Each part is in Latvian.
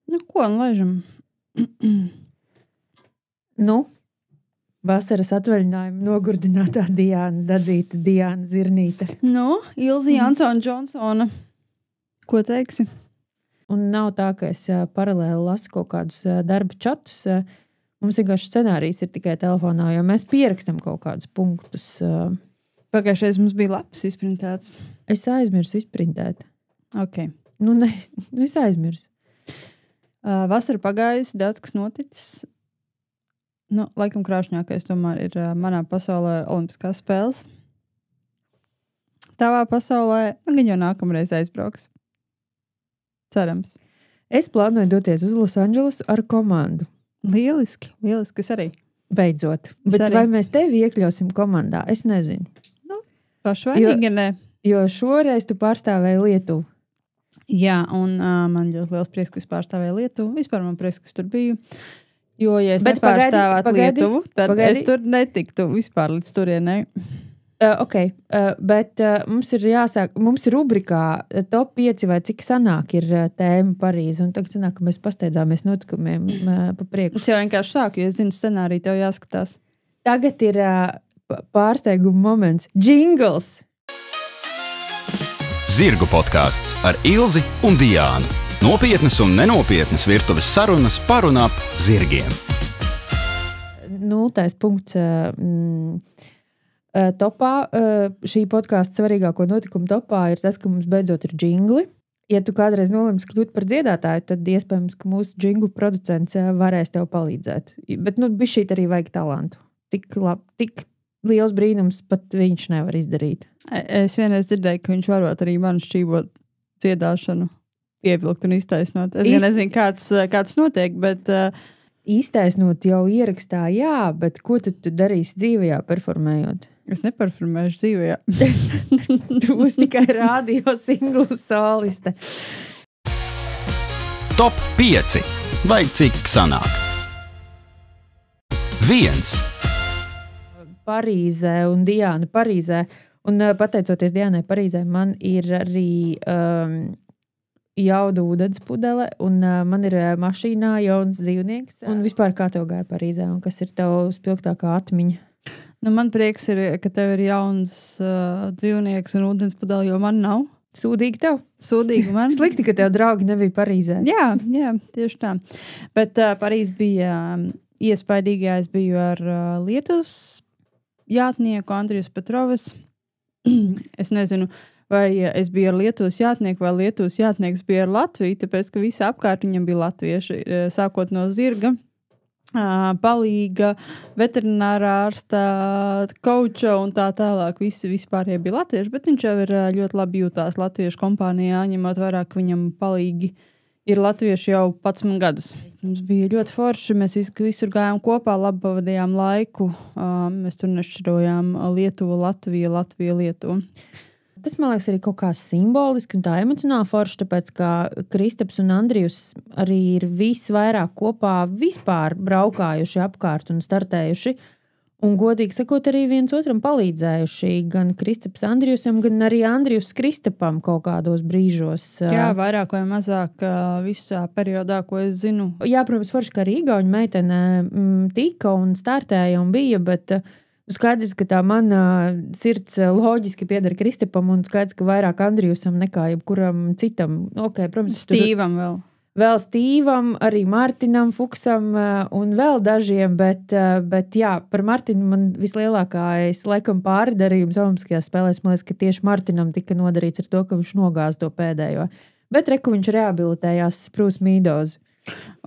Nu, ko laižam? Vasaras atvaļinājuma nogurdinātā Diāna Dadzīta, Diāna Zirnīte. Ilzi Jansona Džonsona. Ko teiksi? Un nav tā, ka es paralēli lasu kaut kādus darba čatus. Mums vienkārši scenārijs ir tikai telefonā, jo mēs pierakstam kaut kādus punktus. Pagājušais mums bija lapas izprintēts. Es aizmirsu izprintēt. Ok. Es aizmirsu. Vasara pagājusi, daudz kas noticis. Laikam krāšņākais tomēr ir manā pasaulē olimpiskās spēles. Tavā pasaulē, gan jau nākamreiz aizbrauks. Cerams. Es plānoju doties uz Losandželosu ar komandu. Lieliski, es arī. Beidzot. Bet arī. Vai mēs tevi iekļausim komandā? Es nezinu. Pašvainīgi, ne? Jo šoreiz tu pārstāvēji Lietuvu. Jā, un man ļoti liels prieks, ka es pārstāvēju Lietuvu. Vispār man prieks, ka es tur biju. Jo, ja es nepārstāvētu Lietuvu, tad es tur netiktu vispār līdz turienei. Bet mums ir jāsāk, mums ir rubrikā top 5 vai cik sanāk ir tēma Parīze. Un tagad sanāk, ka mēs pasteidzāmies notikumiem pa priekšu. Es jau vienkārši sāku, jo es zinu scenāriju, tev jāskatās. Tagad ir pārsteiguma moments. Jingles! Zirgu podkāsts ar Ilzi un Diānu. Nopietnas un nenopietnas virtuves sarunas par un ap zirgiem. 0. punkts topā. Šī podkāsta svarīgāko notikumu topā ir tas, ka mums beidzot ir džingli. Ja tu kādreiz nolemsi kļūt par dziedātāju, tad iespējams, ka mūsu džinglu producents varēs tev palīdzēt. Bet bišķīt arī vajag talantu. Tik liels brīnums pat viņš nevar izdarīt. Es vienreiz dzirdēju, ka viņš varot arī man šķībot dziedāšanu pievilkt un iztaisnot. Es gan nezinu, kāds notiek, bet... Iztaisnot jau ierakstā, jā, bet ko tu darīsi dzīvajā performējot? Es neperformēšu dzīvajā. Tu būsi tikai radio singlu soliste. Top 5. Vai cik sanāk? 1. Parīzē un Diāna Parīzē. Un pateicoties Diānai Parīzē, man ir arī jauda ūdens pudele, un man ir mašīnā jauns dzīvnieks. Un vispār kā tev gāja Parīzē, un kas ir tev spilgtākā atmiņa? Man prieks ir, ka tev ir jauns dzīvnieks un ūdens pudele, jo man nav. Sūdīgi tev? Sūdīgi man. Slikti, ka tev draugi nebija Parīzē. Jā, tieši tā. Bet Parīze bija iespaidīgā. Es biju ar Lietuvas jātnieku Andrijas Petrovas. Es nezinu, vai es biju ar Lietuvas jātnieku, vai Lietuvas jātnieks bija ar Latviju, tāpēc, ka visi apkārt viņam bija latvieši, sākot no zirga, palīga, veterinārā ārsta, kauča un tā tālāk. Visi vispārējie bija latvieši, bet viņš jau ir ļoti labi jūtās latviešu kompānijā, ņemot vairāk, ka viņam palīgi ir latvieši jau 11 gadus. Mums bija ļoti forši, mēs visur gājām kopā, labi pavadījām laiku. Mēs tur nešķirojām Lietuvu, Latviju, Latviju, Lietuvu. Tas, man liekas, arī kaut kā simboliski un tā emocionāli forši, tāpēc, ka Kristaps un Andrijus arī ir visvairāk kopā vispār braukājuši apkārt un startējuši. Un, godīgi sakot, arī viens otram palīdzējuši. Gan Kristaps Andrijusam, gan arī Andrijus Kristapam kaut kādos brīžos. Jā, vairāk vai mazāk visā periodā, ko es zinu. Jā, protams, forši, ka arī igauņu meitene tika un startēja un bija, bet... Skaidrs, ka tā mana sirds loģiski pieder Kristapam un skaidrs, ka vairāk Andrijusam nekā jebkuram citam. Okay, protams, Stīvam vēl. Vēl Stīvam, arī Martinam, Fuksam un vēl dažiem, bet jā, par Martinu man vislielākais laikam pārdarījums olimpiskajās spēlēs, man liekas, ka tieši Martinam tika nodarīts ar to, ka viņš nogāz to pēdējo. Bet reku viņš rehabilitējās Prūs Mīdozi.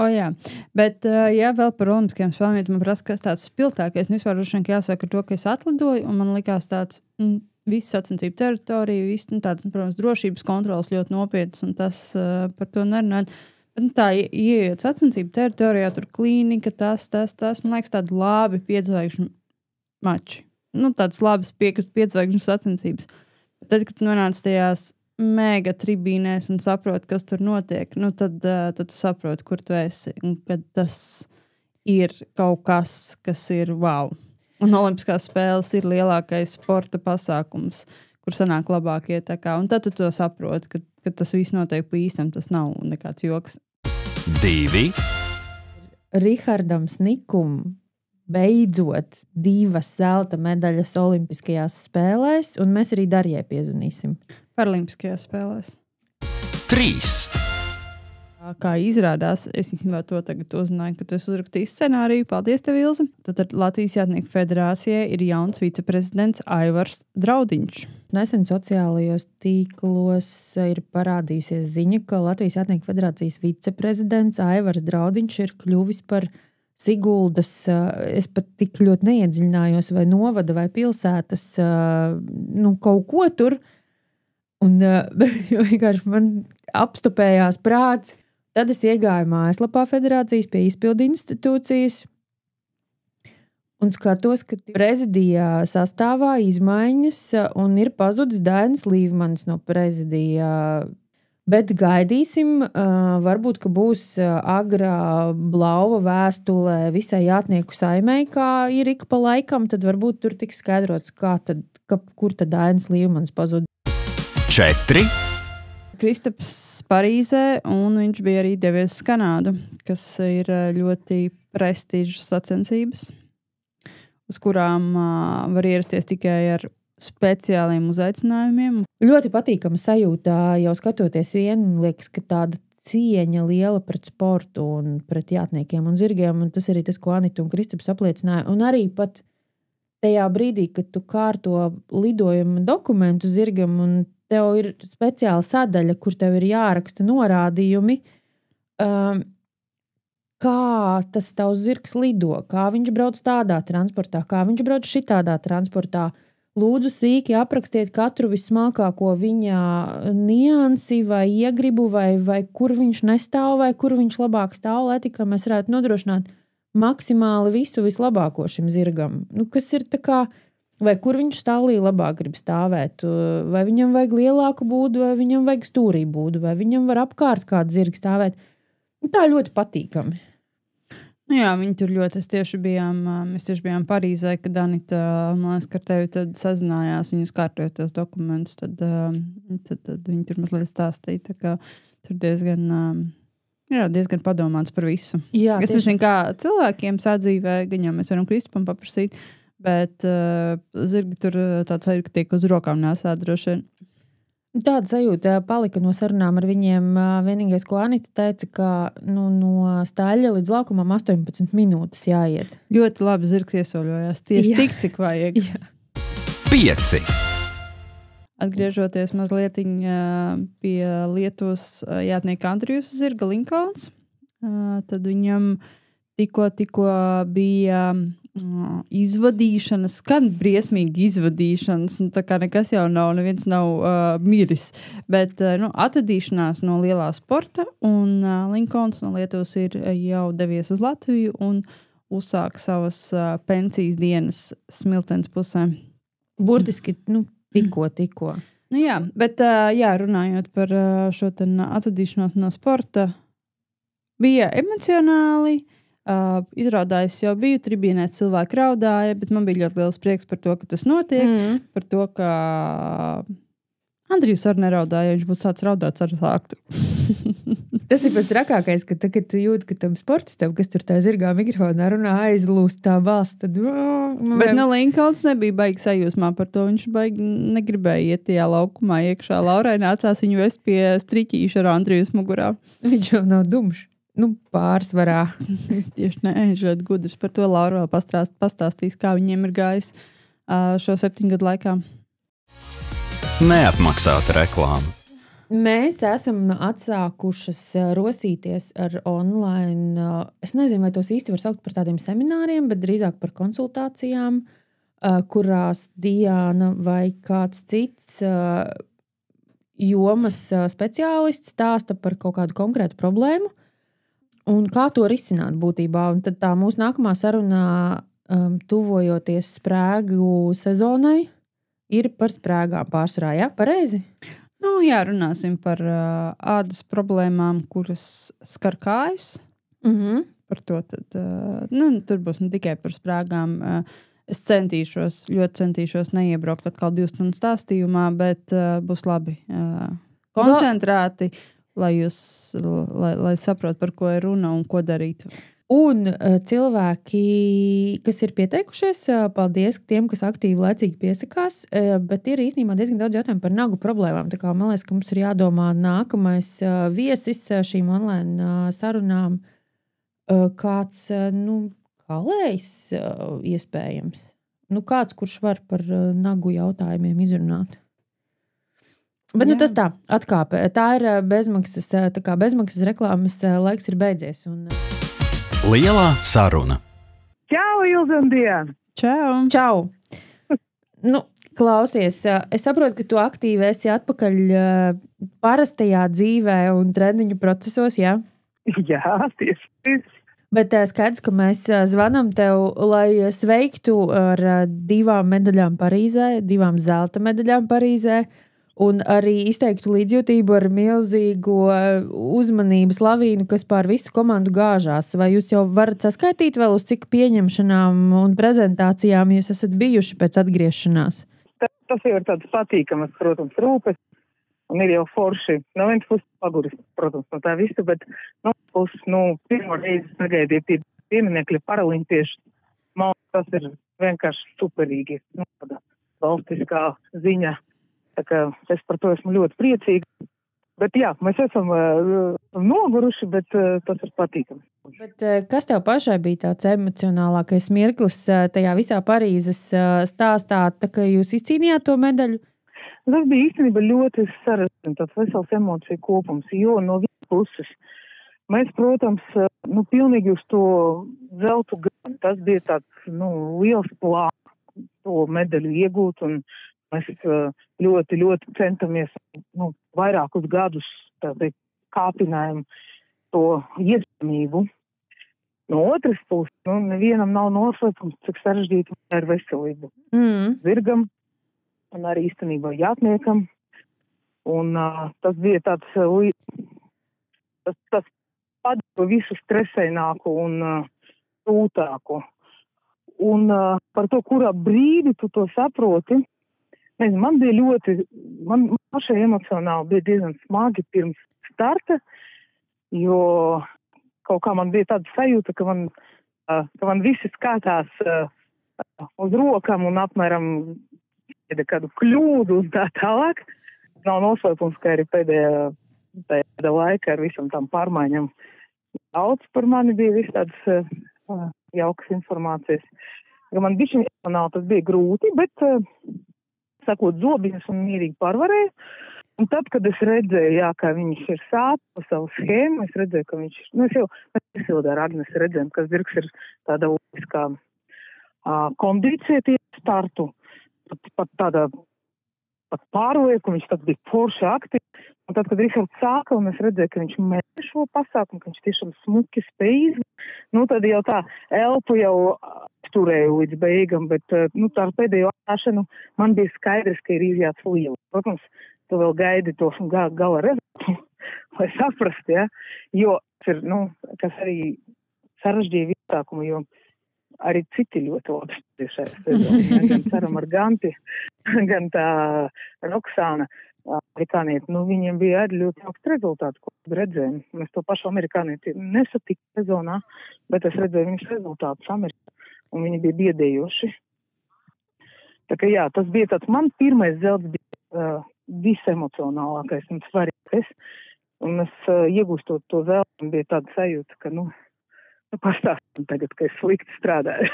Jā, bet jā, vēl par olimpiskajām spēlēm, man prasa, kas tāds spilgtākais. Vispār jāsaka ar to, ka es atlidoju, un man likās tāds viss sacensību teritorija, viss tāds, protams, drošības kontrols ļoti nopietnas, un tas par to nerunāt. Bet tā, ieiet sacensību teritorijā, tur klīnika, tas, man liekas, tādi labi 5-zvaigžņu mači. Tāds labas 5-zvaigžņu sacensības. Bet tad, kad nonāc tajās mega tribīnēs un saproti, kas tur notiek, tad tu saproti, kur tu esi. Un kad tas ir kaut kas ir wow. Un olimpiskās spēles ir lielākais sporta pasākums, kur sanāk labākie. Un tad tu to saproti, ka tas viss notiek pa īstam, tas nav nekāds joks. 2, Rihardam Snikum beidzot 2 zelta medaļas olimpiskajās spēlēs, un mēs arī Darjai piezvanīsim. Paralimpiskajās spēlēs. 3, Kā izrādās, es īstenībā to tagad uzzināju, ka tu esi uzrakstījis scenāriju. Paldies tev, Ilze. Tad Latvijas Jātnieku federācijai ir jauns viceprezidents Aivars Draudiņš. Nesen sociālajos tīklos ir parādījusies ziņa, ka Latvijas Jātnieku federācijas viceprezidents Aivars Draudiņš ir kļuvis par Siguldas, es pat tik ļoti neiedziļinājos, vai novada vai pilsētas, kaut ko tur. Un vienkārši man apstupējās prāts. Tad es iegāju mājaslapā federācijas pie izpildu institūcijas un skatos, ka prezidijā sastāvā izmaiņas un ir pazudis Dainis Līvmanis no prezidijā. Bet gaidīsim, varbūt, ka būs agrā blauva vēstule visai jātnieku saimei, kā ir ik pa laikam, tad varbūt tur tiks skaidrots, kur tad Dainis Līvmanis pazudis. 4, Kristaps Parīzē, un viņš bija arī devies uz Kanādu, kas ir ļoti prestižas sacensības, uz kurām var ierasties tikai ar speciāliem uzaicinājumiem. Ļoti patīkama sajūta, jau skatoties vienu, liekas, ka tāda cieņa liela pret sportu un pret jātniekiem un zirgiem, un tas arī tas, ko Anita un Kristaps apliecināja. Un arī pat tajā brīdī, kad tu kārto lidojumu dokumentu zirgam un tev ir speciāla sadaļa, kur tev ir jāraksta norādījumi, kā tas tavs zirgs lido, kā viņš brauc tādā transportā, kā viņš brauc šitādā transportā. Lūdzu sīki aprakstiet katru vismalkāko viņa niansi vai iegribu, vai kur viņš nestāv, vai kur viņš labāk stāv, lai tikai mēs varētu nodrošināt maksimāli visu vislabāko šim zirgam. Kas ir tā kā, vai kur viņš stāvlī labāk grib stāvēt, vai viņam vajag lielāku būdu, vai viņam vajag stūrī būdu, vai viņam var apkārt kādu zirgu stāvēt. Tā ļoti patīkami. Jā, viņi tur ļoti, mēs tieši bijām Parīzē, kad Anita, man liekas, ka ar tevi tad sazinājās, viņus kārtojot tos dokumentus, tad viņi tur mazliet stāstīja, tā kā tur diezgan padomāts par visu. Jā, es nezinu, kā cilvēkiem sadzīvē, gan jau mēs varam Kristupam paprasīt, bet zirgi tur tāds sajūta, ka tiek uz rokām nesāt droši vien. Tāda sajūta palika no sarunām ar viņiem. Vienīgais, ko Anita teica, ka no staļļa līdz laukumam 18 minūtes jāiet. Ļoti labi zirgs iesoļojās. Tieši tik, cik vajag. Jā. 5, Atgriežoties mazliet pie Lietuvas jātnieka Andrijus zirga Linkolns, tad viņam tikko bija izvadīšanas, gan briesmīgi izvadīšanas, tā kā nekas jau nav, neviens nav miris, bet atvadīšanās no lielā sporta, un Linkolns no Lietuvas ir jau devies uz Latviju un uzsāk savas pensijas dienas Smiltenes pusē. Burtiski, tikko. Jā, bet runājot par šo atvadīšanos no sporta, bija emocionāli. Izrādājis jau biju tribīnēs, cilvēki raudāja, bet man bija ļoti liels prieks par to, ka tas notiek, par to, ka Andrijs arī neraudāja, ja viņš būtu sācis raudāt, arī sāktu. Tas ir pats rakākais, ka tagad tu jūti, ka tam sportistam, kas tur tā zirgā mikrofonā runā, aizlūst tā balss, tad... Bet Linkolns nebija baigi sajūsmā par to, viņš baigi negribēja iet tajā laukumā iekšā. Laurai nācās viņu vest pie striķīša ar Andrijus mugurā. Viņš jau nav dumšs. Pārsvarā. Tieši viņš ļoti gudrs. Par to Laura vēl pastāstīs, kā viņiem ir gājis šo 7 gadu laikā. Neapmaksāta reklāma. Mēs esam atsākušas rosīties ar online, es nezinu, vai tos īsti var saukt par tādiem semināriem, bet drīzāk par konsultācijām, kurās Diana vai kāds cits jomas speciālists stāsta par kaut kādu konkrētu problēmu. Un kā to risināt būtībā? Un tad tā mūsu nākamā sarunā, tuvojoties sprēgu sezonai, ir par sprēgām pārsvarā, ja? Pareizi? Runāsim par ādas problēmām, kuras skar kājas. Par to tad, tur būs ne tikai par sprēgām. Es ļoti centīšos neiebraukt atkal 2 stundu stāstījumā, bet būs labi koncentrēti. lai saprot, par ko ir runa un ko darīt. Un cilvēki, kas ir pieteikušies, paldies tiem, kas aktīvi laicīgi piesakās, bet ir īstenībā diezgan daudz jautājumu par nagu problēmām. Tā kā man liekas, ka mums ir jādomā nākamais viesis šīm online sarunām, kāds, kalējs iespējams. Kāds, kurš var par nagu jautājumiem izrunāt. Bet tas tā, atkāpe. Tā ir bezmaksas reklāmas laiks ir beidzies. Lielā saruna. Čau, Ilze un Diana! Čau! Klausies, es saprotu, ka tu aktīvi esi atpakaļ parastajā dzīvē un treniņu procesos, jā? Jā, tieši. Bet skaidrs, ka mēs zvanam tev, lai sveiktu ar 2 medaļām Parīzē, 2 zelta medaļām Parīzē, un arī izteiktu līdzjūtību ar milzīgo uzmanības lavīnu, kas pār visu komandu gāžās. Vai jūs jau varat saskaitīt vēl uz cik pieņemšanām un prezentācijām jūs esat bijuši pēc atgriešanās? Tas jau ir tāds patīkamas, protams, rūpes, un ir jau forši. No vienas puses paguris, protams, no tā visu, bet no puses, pirmo reizi sagaidīt pieminekļi paralimpieši. Man tas ir vienkārši superīgi. Valstiskā ziņa. Tā kā es par to esmu ļoti priecīga. Bet jā, mēs esam noguruši, bet tas ir patīkami. Bet kas tev pašai bija tāds emocionālākais mirklis tajā visā Parīzes stāstā, tā kā jūs izcīnījāt to medaļu? Tas bija īstenībā ļoti sarežģīts, tāds vesels emociju kopums, jo no vienas puses mēs, protams, pilnīgi uz to zeltu gadu. Tas bija tāds, liels plāns to medaļu iegūt, un mēs ļoti, ļoti centamies, vairākus gadus kāpinājam to iespējamību. No otras puses, nevienam nav noslēpums, cik sarežģīti ir veselība. Zirgam un arī īstenībā jātniekam. Un tas bija tāds, tas padara visu stresēnāku un sūtāku. Un par to, kurā brīdi tu to saproti, man bija man pašai emocionāli bija diezgan smagi pirms starta, jo kaut kā man bija tāda sajūta, ka man visi skatās uz rokām un apmēram kādu kļūdu un tā tālāk. Nav noslēpums, ka arī pēdējā laika ar visam tām pārmaiņām daudz par mani bija viss tādas jaukas informācijas. Man bišķiņ emocionāli tas bija grūti, bet sakot zobiņus un mierīgi pārvarēju. Un tad, kad es redzēju, kā viņš ir sāp pa savu schēmu, es redzēju, ka viņš, es jau ar Agnesi redzējām, ka zirgs ir tāda lieliskā kondīcija tie startu. Pat pāroja, ka viņš tad bija forši aktīvi. Un tad, kad Rihards sāka, un es redzēju, ka viņš mēģina šo pasākumu, ka viņš tiešām smuki spēj. Tad jau tā elpu jau turēju līdz beigam, bet tā pēdējo āšanu man bija skaidrs, ka ir izjāts liela. Protams, tu vēl gaidi to gala rezultātu, lai saprast, ja? Jo ir, kas arī sarežģīja visākumu, jo arī citi ļoti labi šajā sezonā. Gan Saram ar Ganti, gan tā Roksāna amerikānieti. Viņiem bija arī ļoti augsts rezultāts, ko redzējām. Mēs to pašu amerikānieti nesatiku sezonā, bet es redzēju viņas rezultātus Amerikā, un viņi bija biedējoši. Tā kā jā, tas bija tāds, man pirmais zelts bija visemocionālākais un svarīgais. Un es iegūstot to zeltu, bija tāda sajūta, ka, pastāstam tagad, ka es slikti strādāju.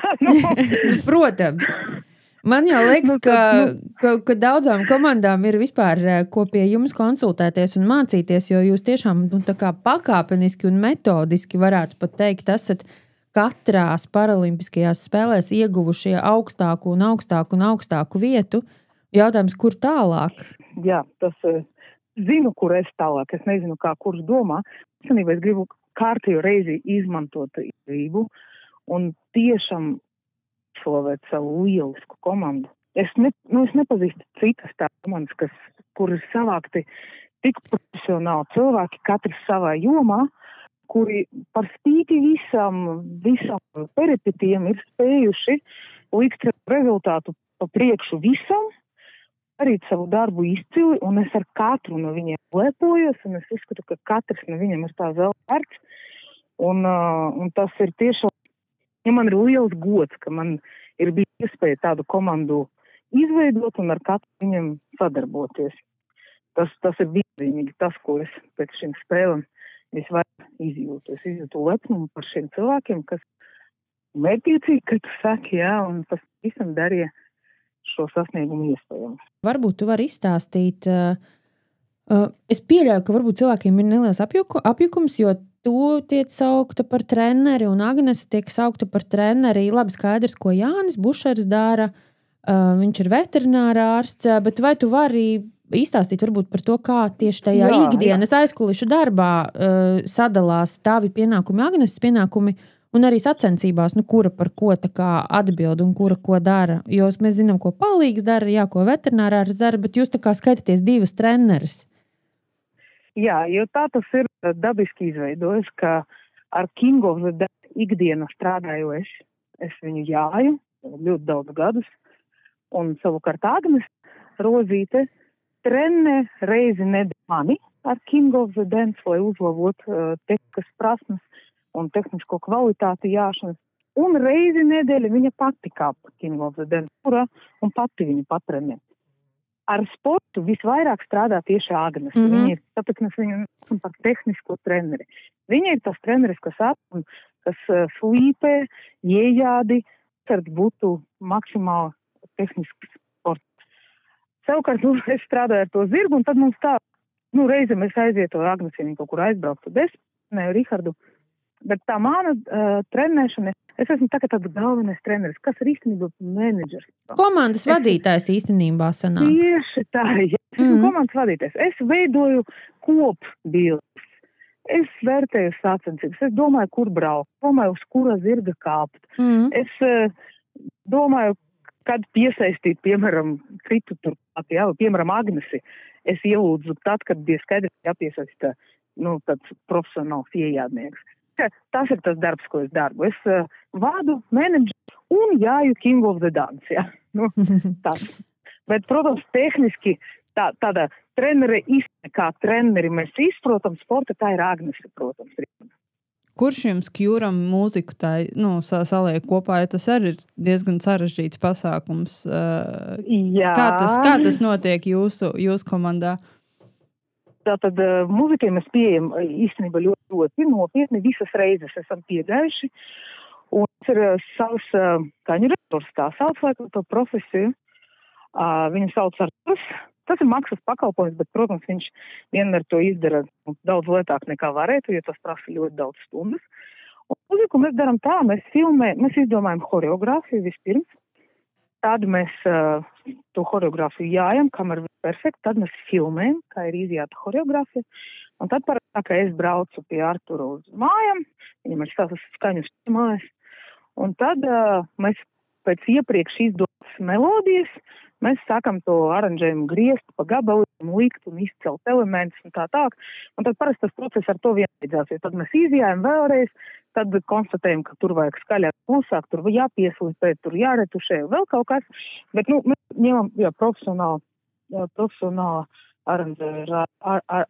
Protams. Man jau liekas, ka daudzām komandām ir vispār ko pie jums konsultēties un mācīties, jo jūs tiešām tā kā pakāpeniski un metodiski varētu pat teikt, esat katrās paralimpiskajās spēlēs ieguvušie augstāku un augstāku un augstāku vietu. Jautājums, kur tālāk? Jā, tas zinu, kur es tālāk. Es nezinu, kā kurš domā. Es gribu kārtīgi reizi izmantot izdevību un tiešām slavēt savu lielisku komandu. Es nepazīstu citas tā komandas, kur ir savākti tik profesionāli cilvēki, katrs savā jomā, kuri par spīti visam peripetiem ir spējuši likt rezultātu pa priekšu visam darīt savu darbu izcili, un es ar katru no viņiem lepojos, un es uzskatu, ka katrs no viņiem ir tā zelta vērts. Un tas ir tiešām, man ir liels gods, ka man ir bija iespēja tādu komandu izveidot un ar katru viņiem sadarboties. Tas ir vienīgi tas, ko es pēc šīm spēlēm visvairāk izjūtu. Es izjūtu lepnumu par šiem cilvēkiem, kas mērķiecīgi, ka tu saki, jā, un tas visam darīja šo sasniegumu iespējams. Varbūt tu vari izstāstīt, es pieļauju, ka varbūt cilvēkiem ir neliels apjukums, jo tu tiek saukta par treneri un Agnese tiek saukta par treneri. Labi skaidrs, ko Jānis Bušers dara, viņš ir veterinārā ārsts, bet vai tu vari izstāstīt varbūt par to, kā tieši tajā ikdienas aizkulišu darbā sadalās tavi pienākumi, Agneses pienākumi, un arī sacensībās, kura par ko tā kā atbild un kura ko dara. Jo mēs zinām, ko palīgs dara, jā, ko veterinārārs dara, bet jūs tā kā skaitaties divas treneris. Jā, jo tā tas ir dabiski izveidojis, ka ar King of the Dead ikdienu strādāju es viņu jāju ļoti daudz gadus, un savukārt Agnes Rozīte trenē reizi nedēļu mani ar King of the Dance, lai uzlabot tehnikas prasmes un tehnisko kvalitāti jāšanas. Un reizi nedēļa viņa pati kāpa King of the Dance un pati viņu patrenē. Ar sportu visvairāk strādā tieši Agnes. Viņa ir, tāpēc mēs viņu esam par tehnisko treneri. Viņa ir tas treneris, kas slīpē, iejādi, kad būtu maksimāli tehnisks sports. Savukārt, es strādāju ar to zirgu, un tad mums tā, reizi mēs aizvieto Agnes, ja viņa kaut kur aizbrauktu, tad es trenēju Rihardu. Bet tā mana trenēšana, es esmu tagad tāds galvenais treneris, kas ir īstenībā menedžers. Komandas vadītājs īstenībā sanāk. Tieši tā, ja esmu komandas vadītājs. Es veidoju kopbildes. Es vērtēju sacensības. Es domāju, kur braukt. Domāju, uz kura zirga kāpt. Es domāju, kad piesaistīt, piemēram, kritu turpāt, piemēram, Agnesi. Es ielūdzu tad, kad bija skaidrs jāpiesaista, tāds profesionāls iejādnieks. Tas ir tas darbs, ko es darbu. Es vādu, menedžeru un jāju King of the Dance. Ja? Tas. Bet, protams, tehniski tāda trenere izsaka, kā treneri mēs izprotam sporta, tā ir Agnese, protams. Kurš jums kjūram mūziku saliek kopā, ja tas arī ir diezgan sarežģīts pasākums? Jā. Kā tas notiek jūsu komandā? Tātad mūzikiem mēs pieejam īstenībā ļoti nopietni, visas reizes esam piegājuši. Un tas ir savs kaņu rektors, tā sauc laikam to profesiju. Viņu sauc Arturs. Tas ir maksas pakalpojums, bet, protams, viņš vienmēr to izdara daudz lietāk nekā varētu, jo tas prasa ļoti daudz stundas. Un mūziku mēs darām tā, mēs izdomājam choreogrāfiju vispirms. Tad mēs to choreogrāfiju jājam, kamēr ir perfekti, tad mēs filmējam, kā ir izjāta choreogrāfija. Un tad parādā, ka es braucu pie Artura uz mājām, viņam ir stāstas skaņus mājas. Un tad mēs pēc iepriekš izdotas melodijas, mēs sākam to aranžējumu griezt pa gabaliem, likt un izcelt elementus un tā. Un tad parasti tas process ar to vienlīdzās, jo tad mēs izjājam vēlreiz, tad konstatējam, ka tur vajag skaļāk klusāk, tur jāpieslipē, tur jāretušē, vēl kaut kas. Bet, mēs ņemam, profesionāla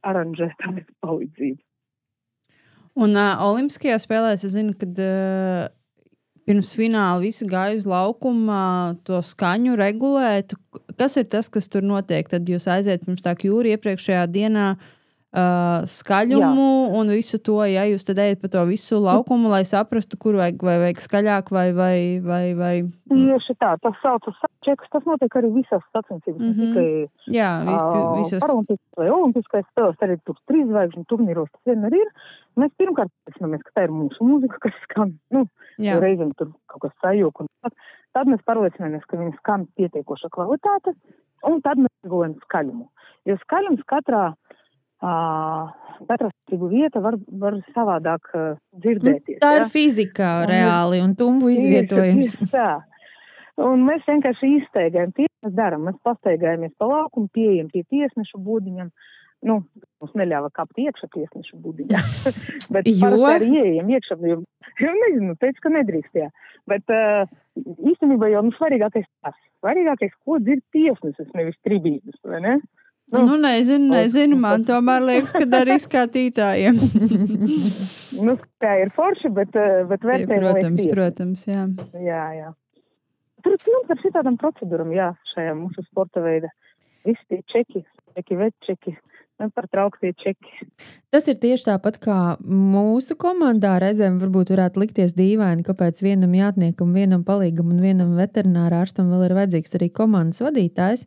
aranžētājas palīdzību. Un olimpiskajā spēlēs es zinu, kad pirms fināla visi gāja uz laukumu to skaņu regulēt. Kas ir tas, kas tur notiek? Tad jūs aiziet pirms tā kjūra iepriekšējā dienā skaļumu un visu to, ja jūs tad ejat pa to visu laukumu, lai saprastu, kur vajag skaļāk vai... Tieši tā, tas saucas čekas, tas notiek arī visās sacensības, tikai visas... Paralimpiskais vai olimpiskais spēles, arī tur 3 zvaigžņu turnīros, tas vienmēr ir. Mēs pirmkārt pārliecināmies, ka tā ir mūsu mūzika, kas skan, reizēm tur kaut kas sajūk. Tad mēs pārliecināmies, ka viņi skan pietiekoša kvalitāte, un tad mēs izgulējam skaļumu. Jo skaļums katrā vieta var savādāk dzirdēties. Tā ir fizika reāli un tumbu izvietojums. Tā. Un mēs vienkārši izsteigājam, mēs darām. Mēs pasteigājamies pa laukumu, pieejam pie tiesnešu būdiņam, mums neļāva kāpt iekšā tiesnešu budiņā. Bet Jo? parasti arī ieejam iekšā, jo nezinu, teicu, ka nedrīkst, jā. Bet īstenībā jau svarīgākais tas. Svarīgākais, ko dzird tiesnesis, nevis tribīnes, vai ne? Nezinu, man tomēr liekas, ka arī skatītājiem. Kā ir forši, bet vērtējumi Protams, jā. Jā. Tur ir pilns ar šitādām procedūram, jā, šajā mūsu sporta veida. Visi tie čeki, večeki, nepārtrauktie čeki. Tas ir tieši tāpat kā mūsu komandā reizēm varbūt varētu likties dīvaini, kāpēc vienam jātniekam, vienam palīgam un vienam veterinārārstam vēl ir vajadzīgs arī komandas vadītājs.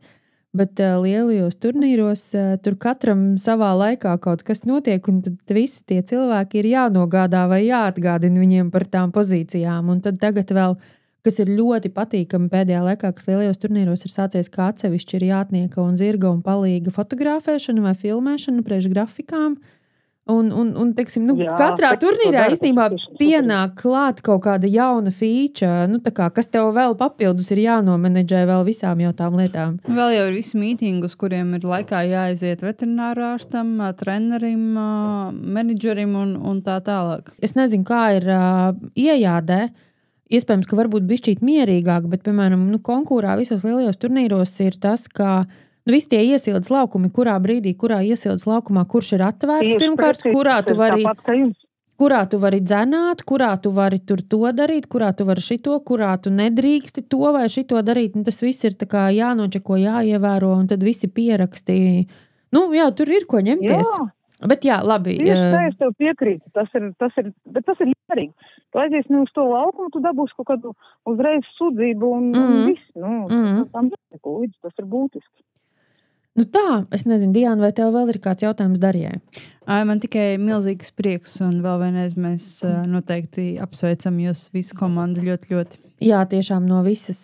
Bet lielajos turnīros tur katram savā laikā kaut kas notiek, un tad visi tie cilvēki ir jānogādā vai jāatgādina viņiem par tām pozīcijām. Un tad tagad vēl, kas ir ļoti patīkami pēdējā laikā, kas lielajos turnīros ir sācies, kā atsevišķi ir jātnieka un zirga un palīga fotografēšana vai filmēšana priekš grafikām. Un teiksim, katrā turnīrā īstenībā pienāk klāt kaut kāda jauna fīča, kas tev vēl papildus ir jānomenedžē vēl visām jau tām lietām. Vēl jau ir visi mītingi, uz kuriem ir laikā jāaiziet veterinārārstam, trenerim, menedžerim un tā tālāk. Es nezinu, kā ir iejādē. Iespējams, ka varbūt bišķīt mierīgāk, bet, piemēram, konkurā visos lielajos turnīros ir tas, ka visi tie iesildes laukumi, kurā brīdī, kurā iesildes laukumā, kurš ir atvērts pirmkārt, kurā tu vari dzenāt, kurā tu vari tur to darīt, kurā tu vari šito, kurā tu nedrīksti to vai šito darīt. Un tas viss ir tā kā jānočeko, jāievēro, un tad visi pieraksti. Jā, tur ir ko ņemties. Jā. Bet jā, labi. Es tev piekrītu, tas ir svarīgi. Tu aizies uz to laukumu, tu dabūsi kaut kādu uzreiz sudzību un viss. Tas ir būtiski. Tā, es nezinu, Diana, vai tev vēl ir kāds jautājums Darjai? Man tikai milzīgs prieks, un vēl vienreiz mēs noteikti apsveicam jūs visu komandu ļoti, ļoti. Jā, tiešām no visas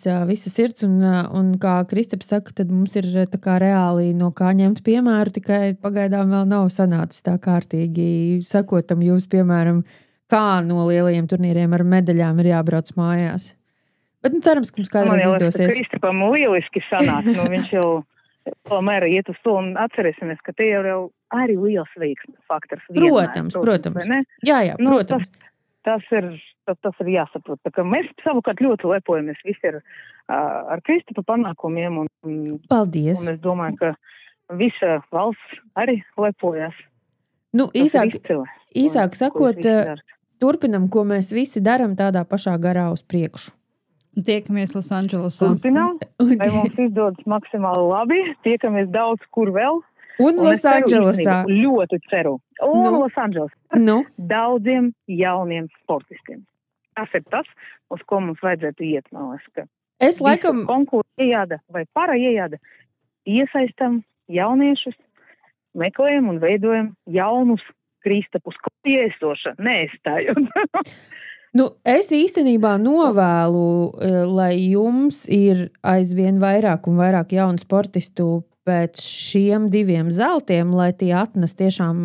sirds, un kā Kristaps saka, tad mums ir tā kā reāli no kā ņemt piemēru, tikai pagaidām vēl nav sanācis tā kārtīgi sakotam jūs, piemēram, kā no lielajiem turnīriem ar medaļām ir jābrauc mājās. Bet cerams, ka mums kādreiz izdosies. Kristapam lieliski sanāk, viņš jau tomēr iet uz to un atcerēsimies, ka te jau arī liels veiksmes faktors. Protams. Jā, protams. Tas ir jāsaprot. Tā kā mēs savukārt ļoti lepojamies visi ar Kristapa panākumiem. Paldies. Un es domāju, ka visa valsts arī lepojas. Īsāk sakot, turpinam, ko mēs visi daram tādā pašā garā uz priekšu. Tiekamies Losandželosā. Turpinām, lai mums izdodas maksimāli labi. Tiekamies daudz, kur vēl. Un Losandželosā. Ļoti ceru. Un Losandželosā. Daudziem jauniem sportistiem. Tas ir tas, uz ko mums vajadzētu iet, man liekas. Es laikam... konkursu iejāda vai para iejāda. Iesaistam jauniešus, meklējam un veidojam jaunus Kristapus, ko iestoša, neestājot. Es īstenībā novēlu, lai jums ir aizvien vairāk un vairāk jaunu sportistu pēc šiem 2 zeltiem, lai tie atnes tiešām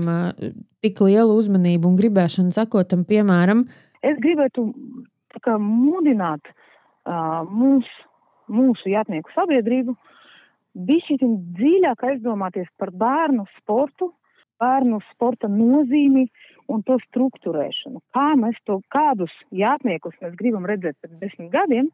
tik lielu uzmanību un gribēšanu sakotam, piemēram. Es gribētu mudināt mūsu jātnieku sabiedrību bišķiņ dziļāk aizdomāties par bērnu sportu, bērnu sporta nozīmi un to strukturēšanu. Kādus jātniekus mēs gribam redzēt pēc 10 gadiem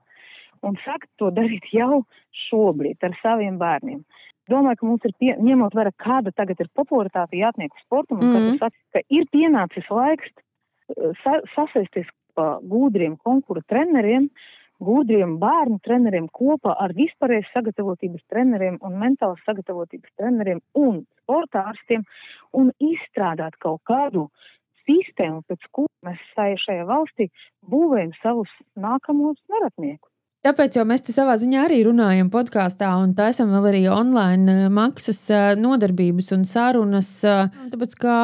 un sākt to darīt jau šobrīd ar saviem bērniem. Domāju, ka mums ir ņemot vērā, kāda tagad ir popularitāte jātnieku sportam un kad saka, ka ir pienācis laiks sasēsties gudriem konkura treneriem, gudriem bērnu treneriem kopā ar vispārējas sagatavotības treneriem un mentālas sagatavotības treneriem un sportārstiem un izstrādāt kaut kādu sistēmu, pēc ko mēs šajā valstī būvējam savus nākamos neratniekus. Tāpēc jau mēs te savā ziņā arī runājam podkāstā un taisam vēl arī online maksas nodarbības un sarunas, tāpēc kā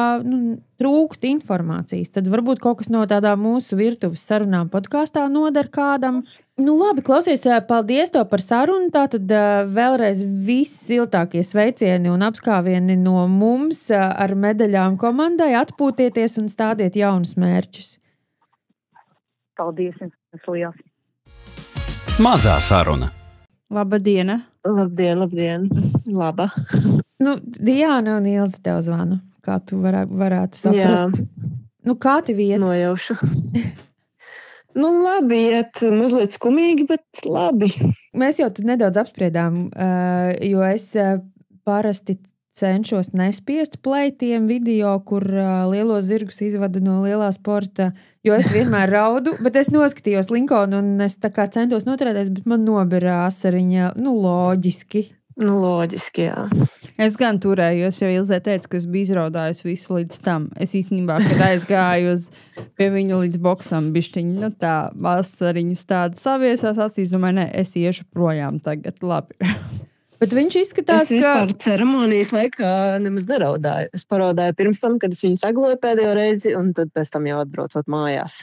trūkst informācijas. Tad varbūt kaut kas no tādām mūsu virtuves sarunām podkāstā noder kādam. Labi, klausies, paldies tev par sarunu. Tātad vēlreiz visi siltākie sveicieni un apskāvieni no mums ar medaļām komandai. Atpūtieties un stādiet jaunus mērķus. Paldies, jums liels. Mazā saruna. Labadiena. Labdien. Laba. Nu, Diana un Ilze tev zvana. Kā tu varētu saprast? Nu, kā tev iet? Nojaušu. Nu, labi, iet mazliet skumīgi, bet labi. Mēs jau tad nedaudz apspriedām, jo es parasti cenšos nespiest pleitiem video, kur lielo zirgus izvada no lielā sporta, jo es vienmēr raudu, bet es noskatījos Lincolnu un es tā kā centos noturēties, bet man nobira asariņa, loģiski. Nu, loģiski, jā. Es gan turējos, jo Ilzē teica, ka es biju izraudājusi visu līdz tam. Es īstenībā, kad aizgāju pie viņu līdz boksam, bišķiņi, tā asariņas tāda saviesās acīs, domāju, ne, es iešu projām tagad, labi. Bet viņš izskatās, es vispār ceremonijas laikā nemaz neraudāju. Es paraudāju pirms tam, kad es viņu sagloju pēdējo reizi, un tad pēc tam jau atbraucot mājās.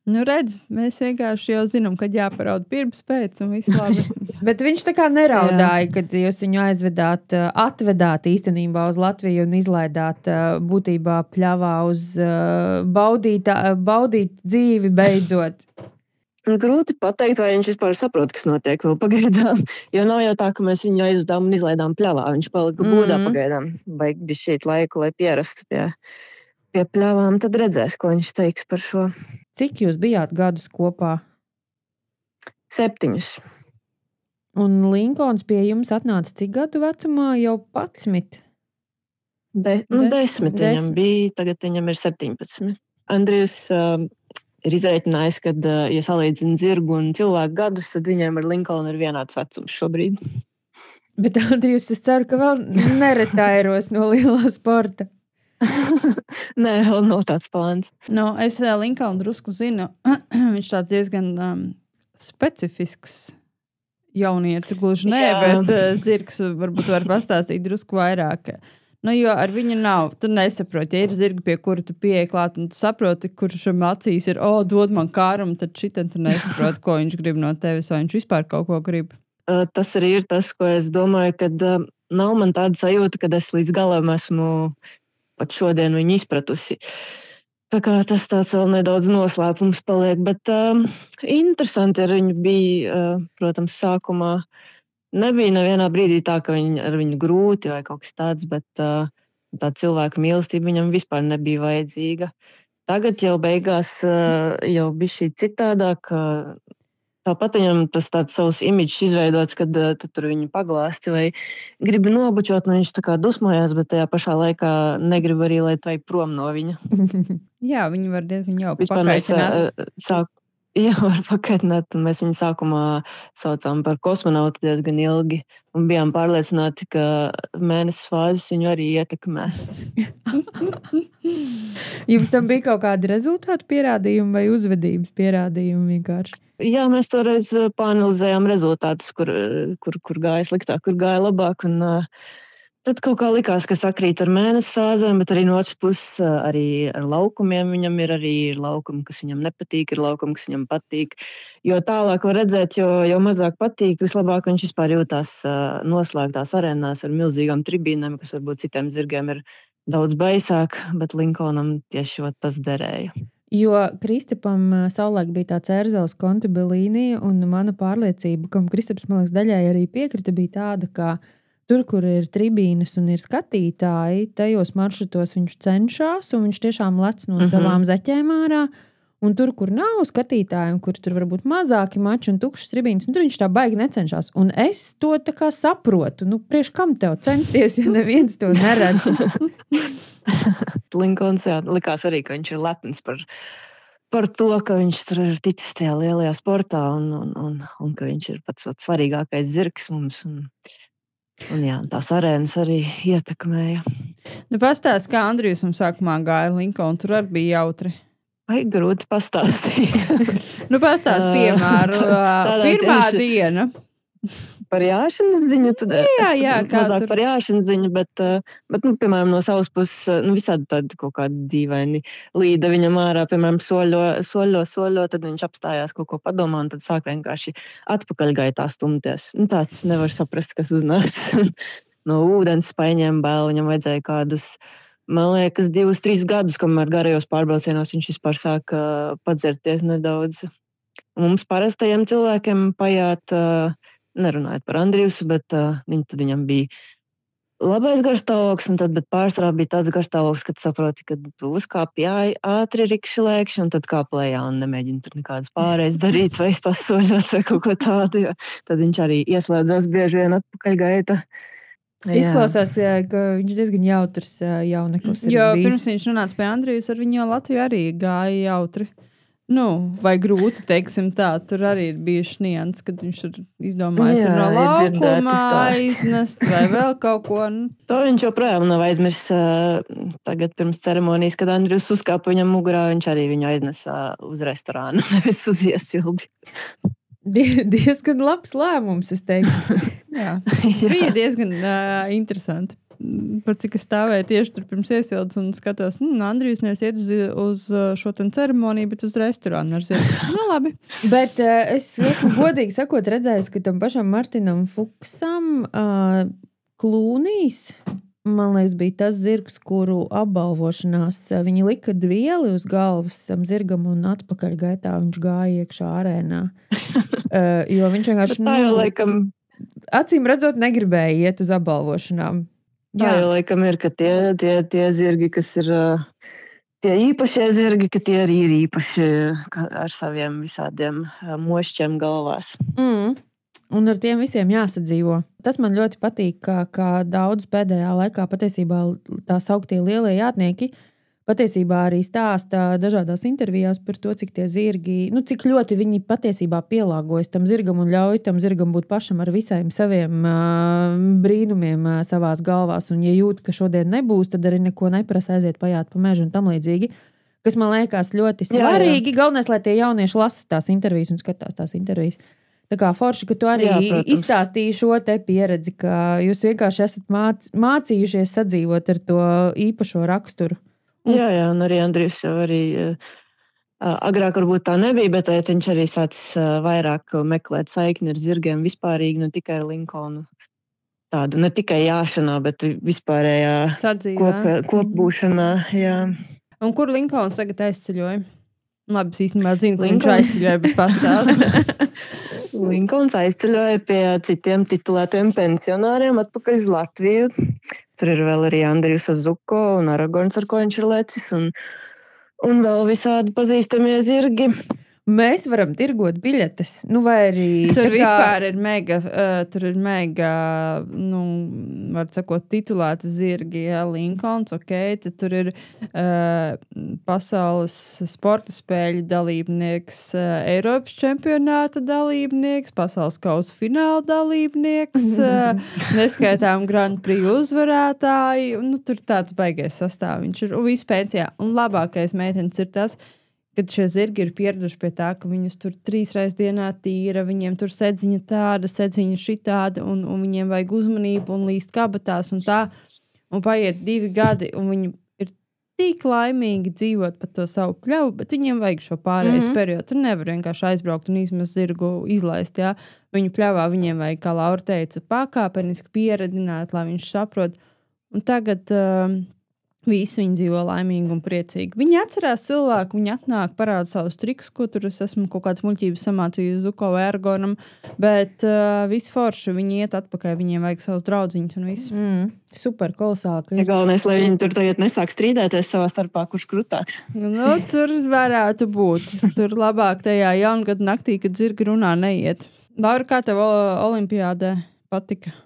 Nu, redz, mēs vienkārši jau zinām, kad jāparauda pirms pēc un viss labi. Bet viņš tā kā neraudāja, kad jūs viņu atvedāt īstenībā uz Latviju un izlaidāt būtībā pļavā uz baudīt dzīvi beidzot. Grūti pateikt, vai viņš vispār saprot, kas notiek vēl pagaidām. Jo nav jau tā, ka mēs viņu aizvedām un izlaidām pļavā. Viņš palika būdā pagaidām. Vajag bišķīt laiku, lai pierastu pie pļavām. Tad redzēs, ko viņš teiks par šo. Cik jūs bijāt gadus kopā? 7. Un Lincolns pie jums atnāca cik gadu vecumā? Jau 11? 10 viņam bija, tagad viņam ir 17. Andrijs ir izreikinājis, ka, ja salīdzina zirgu un cilvēku gadus, tad viņiem ar Lincolnu ir vienāds vecums šobrīd. Bet Andrijs, es ceru, ka vēl neretairos no lielā sporta. Nē, vēl nav tāds plāns. Nu, es Lincolnu drusku zinu. Viņš tāds diezgan specifisks jaunietis, gluži nē, bet zirgs varbūt var pastāstīt drusku vairāk. Nu, jo ar viņu nav, tu nesaproti, ja ir zirgi, pie kura tu pieeji klāt, un tu saproti, kurš acīs ir, dod man kārumu, tad šitam tu nesaproti, ko viņš grib no tevis, vai viņš vispār kaut ko grib. Tas arī ir tas, ko es domāju, kad nav man tāda sajūta, kad es līdz galam esmu pat šodien viņu izpratusi. Tā kā tas tāds vēl nedaudz noslēpums paliek, bet interesanti ar viņu bija, protams, sākumā. Nebija nevienā brīdī tā, ka ar viņu grūti vai kaut kas tāds, bet tā cilvēka mīlestība viņam vispār nebija vajadzīga. Tagad jau beigās jau bija šī citādāk. Tāpat viņam tas tāds savs imidžs izveidots, kad tu tur viņu paglāsti vai gribi nobučot, viņš tā kā dusmojās, bet tajā pašā laikā negrib arī, lai tu ej prom no viņa. Jā, viņi var diezgan jauki vispār pakaitināt. Jā, var pakaitināt, un mēs viņu sākumā saucām par kosmonautu diezgan ilgi, un bijām pārliecināti, ka mēnesis fāzes viņu arī ietekmē. Jums tam bija kaut kādi rezultātu pierādījumi vai uzvedības pierādījumi vienkārši? Jā, mēs toreiz pāanalizējām rezultātus, kur gāja sliktāk, kur gāja labāk, un tad kaut kā likās, ka sakrīt ar mēnesi fāzēm, bet arī no otras puses arī ar laukumiem. Viņam ir arī laukumi, kas viņam nepatīk, ir laukumi, kas viņam patīk. Jo tālāk var redzēt, jo mazāk patīk, vislabāk viņš vispār jūtās noslēgtās arēnās ar milzīgām tribīnēm, kas varbūt citiem zirgiem ir daudz baisāk, bet Lincolnam tieši tas derēja. Jo Kristapam savulaik bija tāds ērzeles Kontabilini, un mana pārliecība, kam Kristaps, man liekas, daļai arī piekrita, bija tāda, ka tur, kur ir tribīnes un ir skatītāji, tajos maršrutos viņš cenšas, un viņš tiešām lec no savām zeķēm ārā. Un tur, kur nav skatītāji, un kur tur varbūt mazāki mači un tukšas tribīnes, tur viņš tā baigi necenšas. Un es to tā kā saprotu. Priekš kam tev censties, ja neviens to neredz? Lincolns, jā, likās arī, ka viņš ir lepns par to, ka viņš tur ir ticis tajā lielajā sportā un ka viņš ir pats svarīgākais zirgs mums. Un jā, tās arēnas arī ietekmēja. Pastāst, kā Andrijusam sākumā gāja Lincoln, tur arī bija jautri. Vai grūti pastāstīt? Pastāst piemēru. Pirmā diena. Par jāšanas ziņu? Tad, jā, mazāk par jāšanas ziņu, bet piemēram, no savas puses, visādi tādi kaut kādi dīvaini līda viņam ārā, piemēram, soļo, tad viņš apstājās kaut ko padomā, un tad sāk vienkārši atpakaļgaitā stumties. Tāds nevar saprast, kas uznāca. No ūdens spaiņiem bail, viņam vajadzēja kādus, man liekas, 2-3 gadus, kamēr garajos pārbraucienos viņš vispār sāk padzerties nedaudz. Mums parastajiem cilvēkiem pajāt, nerunājot par Andrijusu, bet viņam bija labais garstāvoklis, bet pārsvarā bija tāds garstāvoklis, kad saproti, ka tu uzkāpi ātri rikšlēkši un tad kāp lejā un nemēģini tur nekādas pārējas darīt vai pasoļot vai kaut ko tādu, jo tad viņš arī ieslēdzās bieži vien atpakaļ gaita. Izklausās, ka viņš diezgan jautrs jauneklis ir Jo bijis. pirms viņš runāts pie Andrijas, ar viņu Latviju arī gāja jautri. Vai grūti, teiksim tā, tur arī ir bijuši nianses, kad viņš ir izdomājis no laukuma aiznest vai vēl kaut ko. To viņš joprojām nav aizmirsis. Tagad pirms ceremonijas, kad Andrijs uzkāpa viņam mugurā, viņš arī viņu aiznesa uz restorānu, nevis uz iesildi. Diezgan labs lēmums, es teiktu. Jā, bija diezgan interesanti. Par cik es stāvēju tieši tur pirms iesildes un skatos, Andrijs nevis iet uz šo ceremoniju, bet uz restorānu ar zirgu. Labi. Bet es esmu godīgi sakot redzējusi, ka tam pašam Martinam Fuksam Klūnīs, man liekas, bija tas zirgs, kuru apbalvošanās viņi lika dvieli uz galvas zirgam un atpakaļ gaitā viņš gāja iekšā arēnā. Jo viņš vienkārši, acīm redzot, negribēja iet uz apbalvošanām. Tā jau laikam ir, ka tie zirgi, kas ir tie īpašie zirgi, ka tie arī ir īpaši ar saviem visādiem mošķiem galvās. Un ar tiem visiem jāsadzīvo. Tas man ļoti patīk, ka daudz pēdējā laikā patiesībā tā sauktie lielie jātnieki patiesībā arī stāsta dažādās intervijās par to, cik tie zirgi, cik ļoti viņi patiesībā pielāgojas tam zirgam un ļauj tam zirgam būt pašam ar visiem saviem brīnumiem savās galvās. Un ja jūt, ka šodien nebūs, tad arī neko neprasa aiziet pajāt pa mežu un tam līdzīgi. Kas man liekas ļoti svarīgi. Jā. Galvenais, lai tie jaunieši lasa tās intervijas un skatās tās intervijas. Tā kā forši, ka tu arī izstāstīji šo te pieredzi, ka jūs vienkārši esat mācījušies sadzīvot ar to īpašo raksturu. Jā, un arī Andrijs jau arī agrāk varbūt tā nebija, bet viņš arī sācis vairāk meklēt saikni ar zirgiem vispārīgi, ne tikai ar Lincolnu. Tādu, ne tikai jāšanā, bet vispārējā kopbūšanā. Jā. Un kur Lincolns tagad aizceļoja? Labi, es īstenībā zinu, ka viņš aizceļoja, bet pastāst. Lincolns aizceļoja pie citiem titulētiem pensionāriem atpakaļ uz Latviju. Tur ir vēl arī Andrijs Zuko un Aragorns, ar ko viņš ir lecis, un vēl visādi pazīstamie zirgi. Mēs varam tirgot biļetes. Vai arī tur vispār ir mega, var sakot, titulēti zirgi, Lincolns, tad tur ir pasaules sporta spēļu dalībnieks, Eiropas čempionāta dalībnieks, pasaules kausa fināla dalībnieks, neskaitām Grand Prix uzvarētāji, tur tāds baigais sastāviņš ir, un viss pensijā. Un labākais meitenes ir tas, kad šie zirgi ir pieraduši pie tā, ka viņus tur 3 reizes dienā tīra, viņiem tur sedziņa tāda, sedziņa šitāda, un viņiem vajag uzmanību un līst kabatās un tā. Un paiet 2 gadi, un viņi ir tik laimīgi dzīvot par to savu pļauju, bet viņiem vajag šo pārējais periodu. Tur nevar vienkārši aizbraukt un izmest zirgu izlaist, jā. Viņu pļavā viņiem vajag, kā Laura teica, pakāpeniski pieredināt, lai viņš saprot. Un tagad visi viņi dzīvo laimīgi un priecīgi. Viņi atcerās cilvēku, viņi atnāk, parāda savus trikus, ko tur es esmu kaut kādas muļķības samācījusi Zuko vai Argonam, bet visi forši, viņi iet atpakaļ, viņiem vajag savus draudziņus un visu. Super, kolosāli. Ja galvenais, lai viņi tur tagad nesāk strīdēties savā starpā, kurš krutāks. Tur varētu būt. Tur labāk tajā jaungada naktī, kad zirgi runā, neiet. Laura, kā tev olimpiādē patika?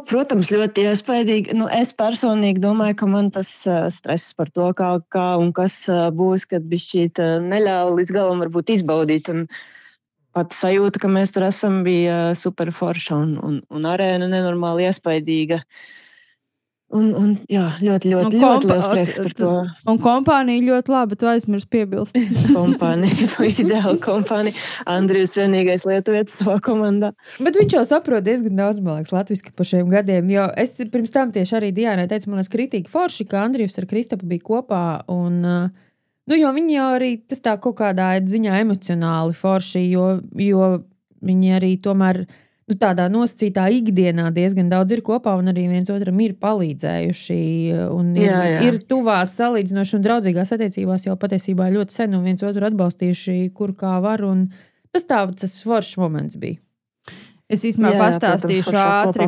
Protams, ļoti iespaidīgi. Es personīgi domāju, ka man tas stress par to, kā un kas būs, kad bišķīt neļāva līdz galam varbūt izbaudīt. Un pat sajūta, ka mēs tur esam, bija super forša un arēna nenormāli iespaidīga. Un jā, ļoti liels prieks par to. Un kompānija ļoti labi, tu aizmirsti piebilst. Kompānija, ideāla kompānija. Andrijs vienīgais lietuvietis savā komandā. Bet viņš jau saprot diezgan daudz, man liekas, latviski pa šiem gadiem, jo es pirms tam tieši arī Diānai teicu, man liekas, kritīgi forši, ka Andrijs ar Kristapu bija kopā, un, jo viņi jau arī tas tā kaut kādā ziņā emocionāli forši, jo viņi arī tomēr tādā nosacītā ikdienā diezgan daudz ir kopā un arī viens otram ir palīdzējuši un ir tuvās salīdzinoši un draudzīgās attiecībās jau patiesībā ļoti sen un viens otru atbalstījuši, kur kā var, un tas foršs moments bija. Es īstenībā pastāstīšu protams, ātri.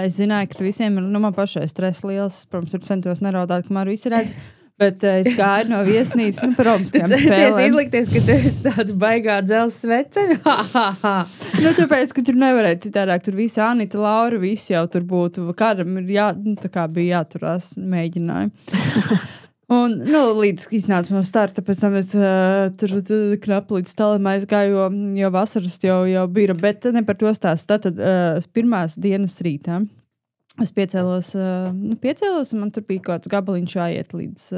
Es zināju, ka visiem ir, man pašai stress liels. Protams, tur centos neraudāt, kamēr visi redz. Bet es gāju no viesnīcas, par olimpiskajām spēlēm. Izlikties, ka tu esi tāda baigā dzelzs svece. Tāpēc, ka tur nevarēja citādāk. Tur visi Anita, Laura, visi jau tur būtu. Kādam ir tā kā bija jāturās mēģinājumu. Un, līdz iznāca no starta, pēc tam es tur knapi līdz talam aizgāju, jo vasaras jau bija, bet ne par to stāstu. Tātad pirmās dienas rītā es piecēlos, un man tur bija kaut kāds gabaliņš jāiet līdz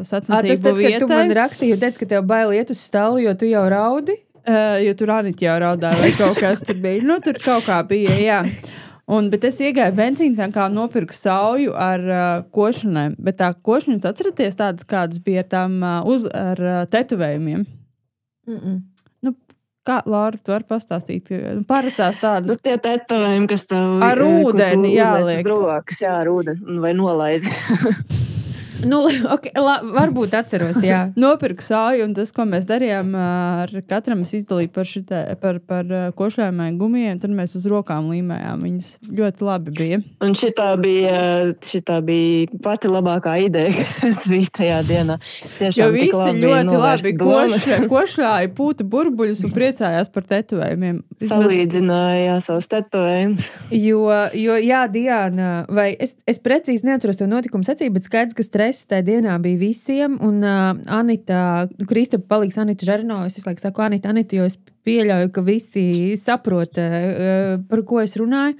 sacensību vietai. Tu man rakstīji, teici, ka tev bail iet uz stālu, jo tu jau raudi? Jo tur Anita jau raudāja, vai kaut kas tur bija. Tur kaut kā bija, jā. Bet es iegāju benzīnu, kā nopirku sauju ar košanēm. Bet tā košana, jūs atceraties tādas, kādas bija tām ar tetovējumiem? Kā, Laura, tu vari pastāstīt? Parastās tādas. Tie tetovējumi, kas tev ar ūdeni jāliek. Rokas, jā, ar ūdeni vai nolaizi. Okay, varbūt atceros, jā. Nopirku sauju, un tas, ko mēs darījām, ar katram es izdalīju par košļājumai gumijiem, tad mēs uz rokām līmējām. Viņas ļoti labi bija. Un šitā bija pati labākā ideja, kas bija tajā dienā. Tiešām jo visi ļoti labi košļāja, pūta burbuļus un priecājās par tetovējumiem. Salīdzinājā savus tetovējumus. Jo jā, Diana, vai es precīzi neatceros to notikumu secību, bet skaidrs, ka stress tajā dienā bija visiem, un Anita, Kristapa palīgs Anita Žernova, es visu laiku saku Anita, jo es pieļauju, ka visi saprot, par ko es runāju.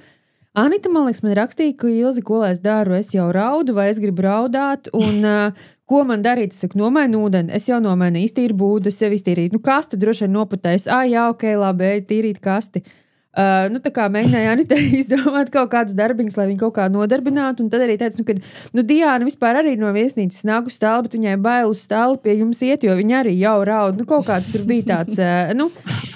Anita, man liekas, man rakstīja, ka Ilzi, ko lai es daru, es jau raudu, vai es gribu raudāt, un ko man darīt, es saku, nomainu ūdeni, es jau nomainu, iztīru būdu, es jau iztīrītu, kasti droši vien noputēs, jā, ok, labi, tīrīt kasti. Tā kā mēģināja Anita izdomāt kaut kādas darbiņas, lai viņu kaut kā nodarbinātu, un tad arī teica, ka Diana vispār arī no viesnīcas nāk uz stāli, bet viņai bail uz stāli pie jums iet, jo viņa arī jau raud. Kaut kāds tur bija tāds,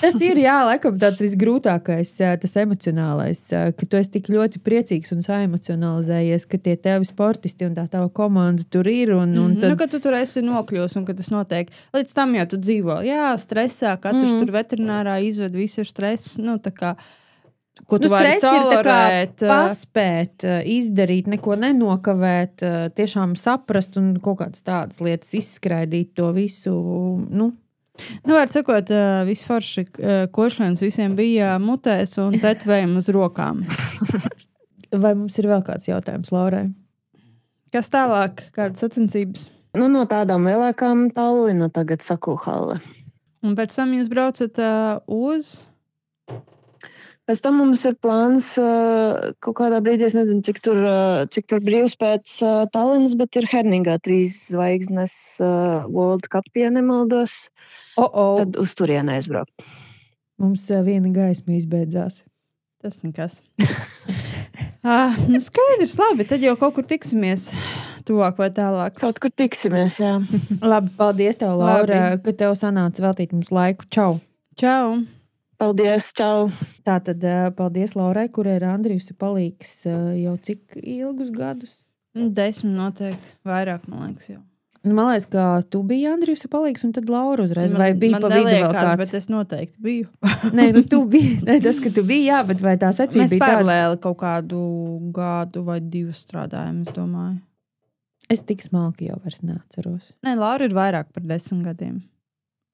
tas ir, jā, laikam tāds visgrūtākais, tas emocionālais, ka tu esi tik ļoti priecīgs un saemocionalizējies, ka tie tevi sportisti un tā tava komanda tur ir. Un tad... ka tu tur esi nokļūs un ka tas notiek. Līdz tam jau tu dzīvo, jā, stresā, katrs tur veterinārā izved, visu ir stress, tā kā ko tu vari tolerēt. Ir paspēt, izdarīt, neko nenokavēt, tiešām saprast un kaut kādas tādas lietas izskraidīt to visu, var sakot, visforši košļens visiem bija mutēs un tetvējumi uz rokām. Vai mums ir vēl kāds jautājums, Laurai? Kas tālāk? Kādas sacensības? No tādām lielākām Tallina tagad Sakuhalle. Un pēc tam jūs braucat uz... Pēc tam mums ir plāns kaut kādā brīdī, es nezinu, cik tur brīvs pēc Tallinas, bet ir Herningā 3 zvaigznes World Cup, ja nemaldos. Tad uz turieni aizbraukt. Mums viena gaisma izbeidzās. Tas nekas. Skaidrs, labi, tad jau kaut kur tiksimies tuvāk vai tālāk. Kaut kur tiksimies, jā. Labi, paldies tev, Laura, ka tev sanāca veltīt mums laiku. Čau! Čau! Paldies, čau! Tātad paldies Laurai, kurai ir Andrijus palīgs jau cik ilgus gadus? 10 noteikti, vairāk, man liekas jau. Man liekas, ka tu biji Andrijus palīgs un tad Laura uzreiz, vai bija pa vidu vēl kāds? Bet es noteikti biju. Nē, tu biji, tas, ka tu biji, jā, bet vai tā secība bija tāda? Mēs paralēli kaut kādu gadu vai 2 strādājumu, es domāju. Es tik smalki jau vairs neatceros. Nē, Laura ir vairāk par 10 gadiem.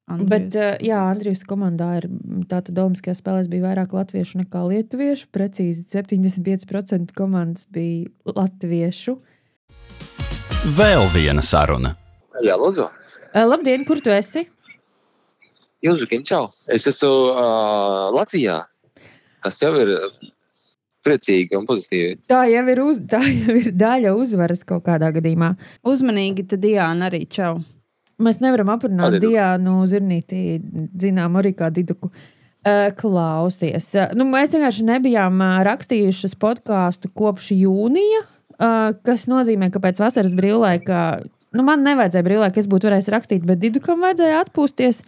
Bet, jā, Andrijus komandā ir tātad olimpiskajās spēlēs bija vairāk latviešu nekā lietuviešu. Precīzi 75% komandas bija latviešu. Vēl viena saruna. Jā, lūdzu. Labdien, kur tu esi? Ilzukin, čau. Es esmu Latvijā. Tas jau ir priecīgi un pozitīvi. Tā jau ir daļa uzvaras kaut kādā gadījumā. Uzmanīgi, tad Diana arī, čau. Mēs nevaram aprunāt Diānu Zirnīti, zinām arī kā Diduku. Klausies. Mēs vienkārši nebijām rakstījušas podkāstu kopš jūnija, kas nozīmē, ka pēc vasaras brīvlaika, man nevajadzēja brīvlaika, es būtu varējis rakstīt, bet Didukam vajadzēja atpūsties.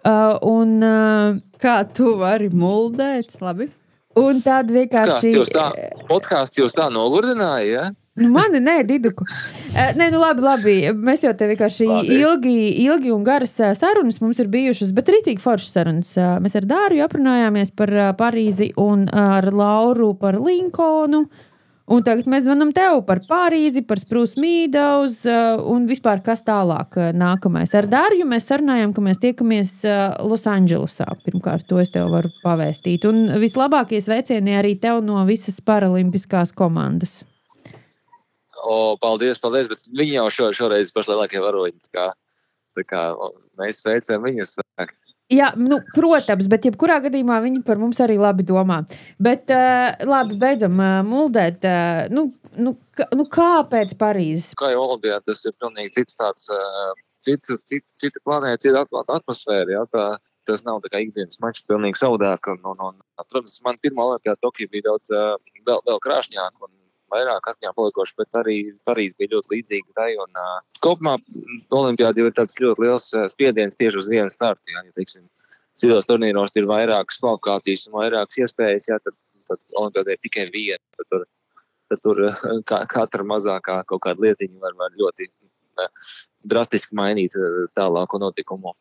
Kā tu vari muldēt? Labi. Un tad vienkārši... Podkāsts jūs tā nogurdināja, ja? Mani, nē, Diduku. Nē, labi. Mēs jau te vienkārši ilgi un garas sarunas mums ir bijušas, bet rītīgi foršas sarunas. Mēs ar Dāriju aprunājāmies par Parīzi un ar Lauru par Linkonu. Un tagad mēs zvanam tev par Parīzi, par Spruce Meadows un vispār kas tālāk nākamais. Ar Dāriju mēs sarunājām, ka mēs tiekamies Losandželosā. Pirmkārt, to es tev varu pavēstīt. Un vislabākie sveicieni arī tev no visas paralimpiskās komandas. Paldies, bet viņi jau šoreiz pašlielākie varoņi. Tā kā mēs sveicam viņus. Jā, protams, bet jebkurā gadījumā viņi par mums arī labi domā. Bet labi, beidzam muldēt. Kāpēc Parīzes? Kā jau Olimpijā, tas ir pilnīgi cits tāds, cita planēta, cita atmosfēra. Jā, tas nav tā kā ikdienas mačs, pilnīgi savādāk. Protams, man pirmā Olimpijā Tokija bija daudz vēl krāšņāk un vairāk atmiņā palikoši, bet arī Parīze bija ļoti līdzīga tai. Kopumā Olimpijāda jau ir tāds ļoti liels spiediens tieši uz vienu startu. Jā, ja teiksim, citos turnīros ir vairākas kvalifikācijas un vairākas iespējas, jā, tad Olimpijāda ir tikai viena. Tad tur katra mazākā kaut kāda lietiņa var ļoti drastiski mainīt tālāko notikumu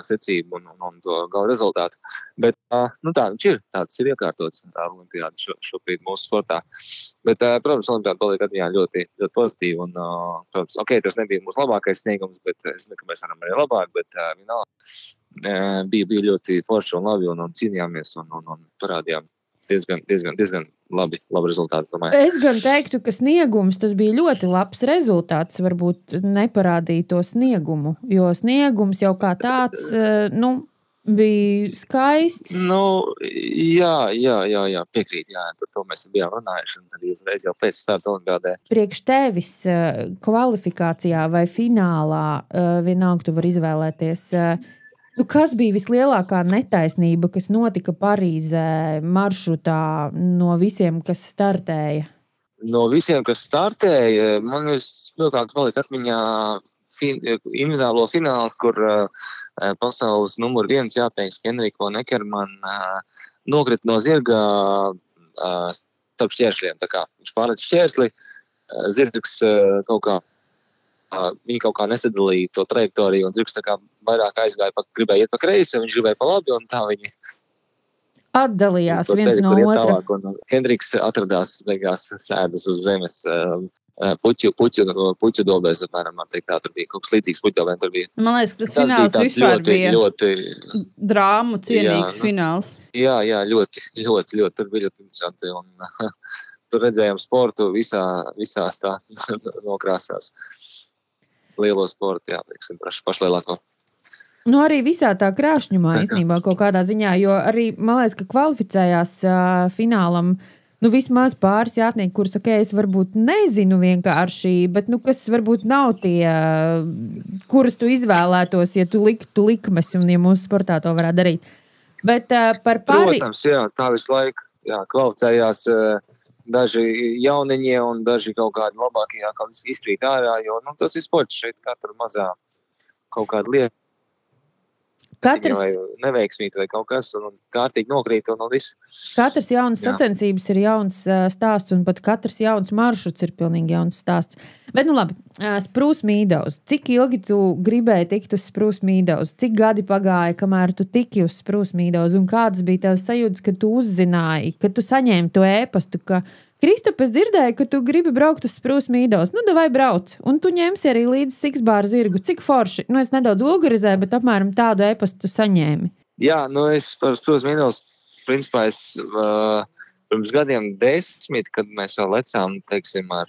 secību un to gala rezultātu. Bet tā viņš ir. Tāds ir iekārtots Olimpijāda šobrīd mūsu sportā. Bet, protams, Olimpijāda paliek atmiņā ļoti, ļoti pozitīvi. Un, protams, tas nebija mūsu labākais sniegums, bet es zinu, ka mēs varam arī labāk, bet vienalga bija ļoti forši un labi un cīnījāmies un parādījām diezgan labi rezultāti, domāju. Es gan teiktu, ka sniegums tas bija ļoti labs rezultāts, varbūt neparādīja to sniegumu, jo sniegums jau kā tāds, bija skaists. Jā, piekrīt, jā, to mēs bijām runājuši, un arī uzreiz jau pēc starta Olimpiādē. Priekš tevis kvalifikācijā vai finālā, vienalga tu var izvēlēties, kas bija vislielākā netaisnība, kas notika Parīzē maršrutā no visiem, kas startēja? No visiem, kas startēja, man vislabāk palika atmiņā individuālo fināls, kur pasaules numur 1 jāteiks, Henriko Nekerman nokrita no zirga starp šķēršļiem. Tā kā viņš pārēc šķērsli, zirgs viņi kaut kā nesadalīja to trajektoriju, un zirgs tā kā vairāk aizgāja, gribēja iet pa kreisi, viņš gribēja pa labi, un tā viņi atdalījās viens no otra. Henriks atradās beigās sēdas uz zemes puķu dobēs, apmēram, man teikt, tā tur bija kaut kas līdzīgs puķu dobēm, tur bija. Man liekas, tas fināls vispār bija ļoti drāmu cienīgs fināls. Jā, ļoti, tur bija ļoti interesanti, un tur redzējām sportu visās tā nokrāsās. Lielo sportu, jā, teiksim, pašlielāko. Arī visā tā krāšņumā īstenībā kaut kādā ziņā, jo arī, man liekas, ka kvalificējās finālam, vismaz pāris jātnieki, kurus, es varbūt nezinu vienkārši, bet, kas varbūt nav tie, kurus tu izvēlētos, ja tu liktu likmes, un ja mūsu sportā to varētu darīt. Bet par Protams, jā, tā visu laiku, jā, kvalificējās daži jauniņie un daži kaut kādi labākie izkrīt ārā, jo tas ir sports šeit, katra mazā kaut kāda lieta. Vai neveiksmīt vai kaut kas, un kārtīgi nokrīt un viss. Katrs jaunas sacensības ir jauns stāsts, un pat katrs jauns maršruts ir pilnīgi jauns stāsts. Bet, labi, Spruce Meadows. Cik ilgi tu gribēji tikt uz Spruce Meadows? Cik gadi pagāja, kamēr tu tiki uz Spruce Meadows? Un kādas bija tavas sajūtas, kad tu uzzināji, kad tu saņēmi to ēpastu, ka Kristap, es dzirdēju, ka tu gribi braukt uz Spruce Meadows. Davai brauc. Un tu ņemsi arī līdzi Siksbāra zirgu. Cik forši? Es nedaudz vulgarizēju, bet apmēram tādu ēpastu tu saņēmi. Jā, es par Spruce Meadows, principā, pirms gadiem 10, kad mēs vēl lecām, teiksim, ar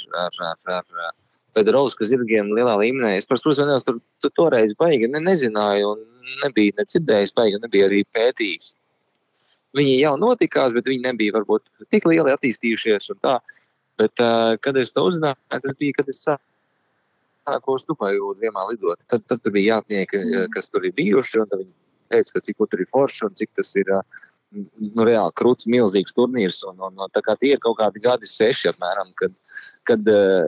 Fedorovska zirgiem lielā līmenī. Es par Spruce Meadows tur toreiz baigi nezināju un nebija necirdējis baigi, nebija arī pētījis. Viņi jau notikās, bet viņi nebija varbūt tik lieli attīstījušies un tā. Bet, kad es to uzzināju, tas bija, kad es sāku uz Dubaju ziemā lidot. Tad tur bija jātnieki, kas tur ir bijuši, un viņi teica, ka cik tur ir forši un cik tas ir reāli krūts, milzīgs turnīrs. Un tā kā tie ir kaut kādi gadi 6 apmēram, kad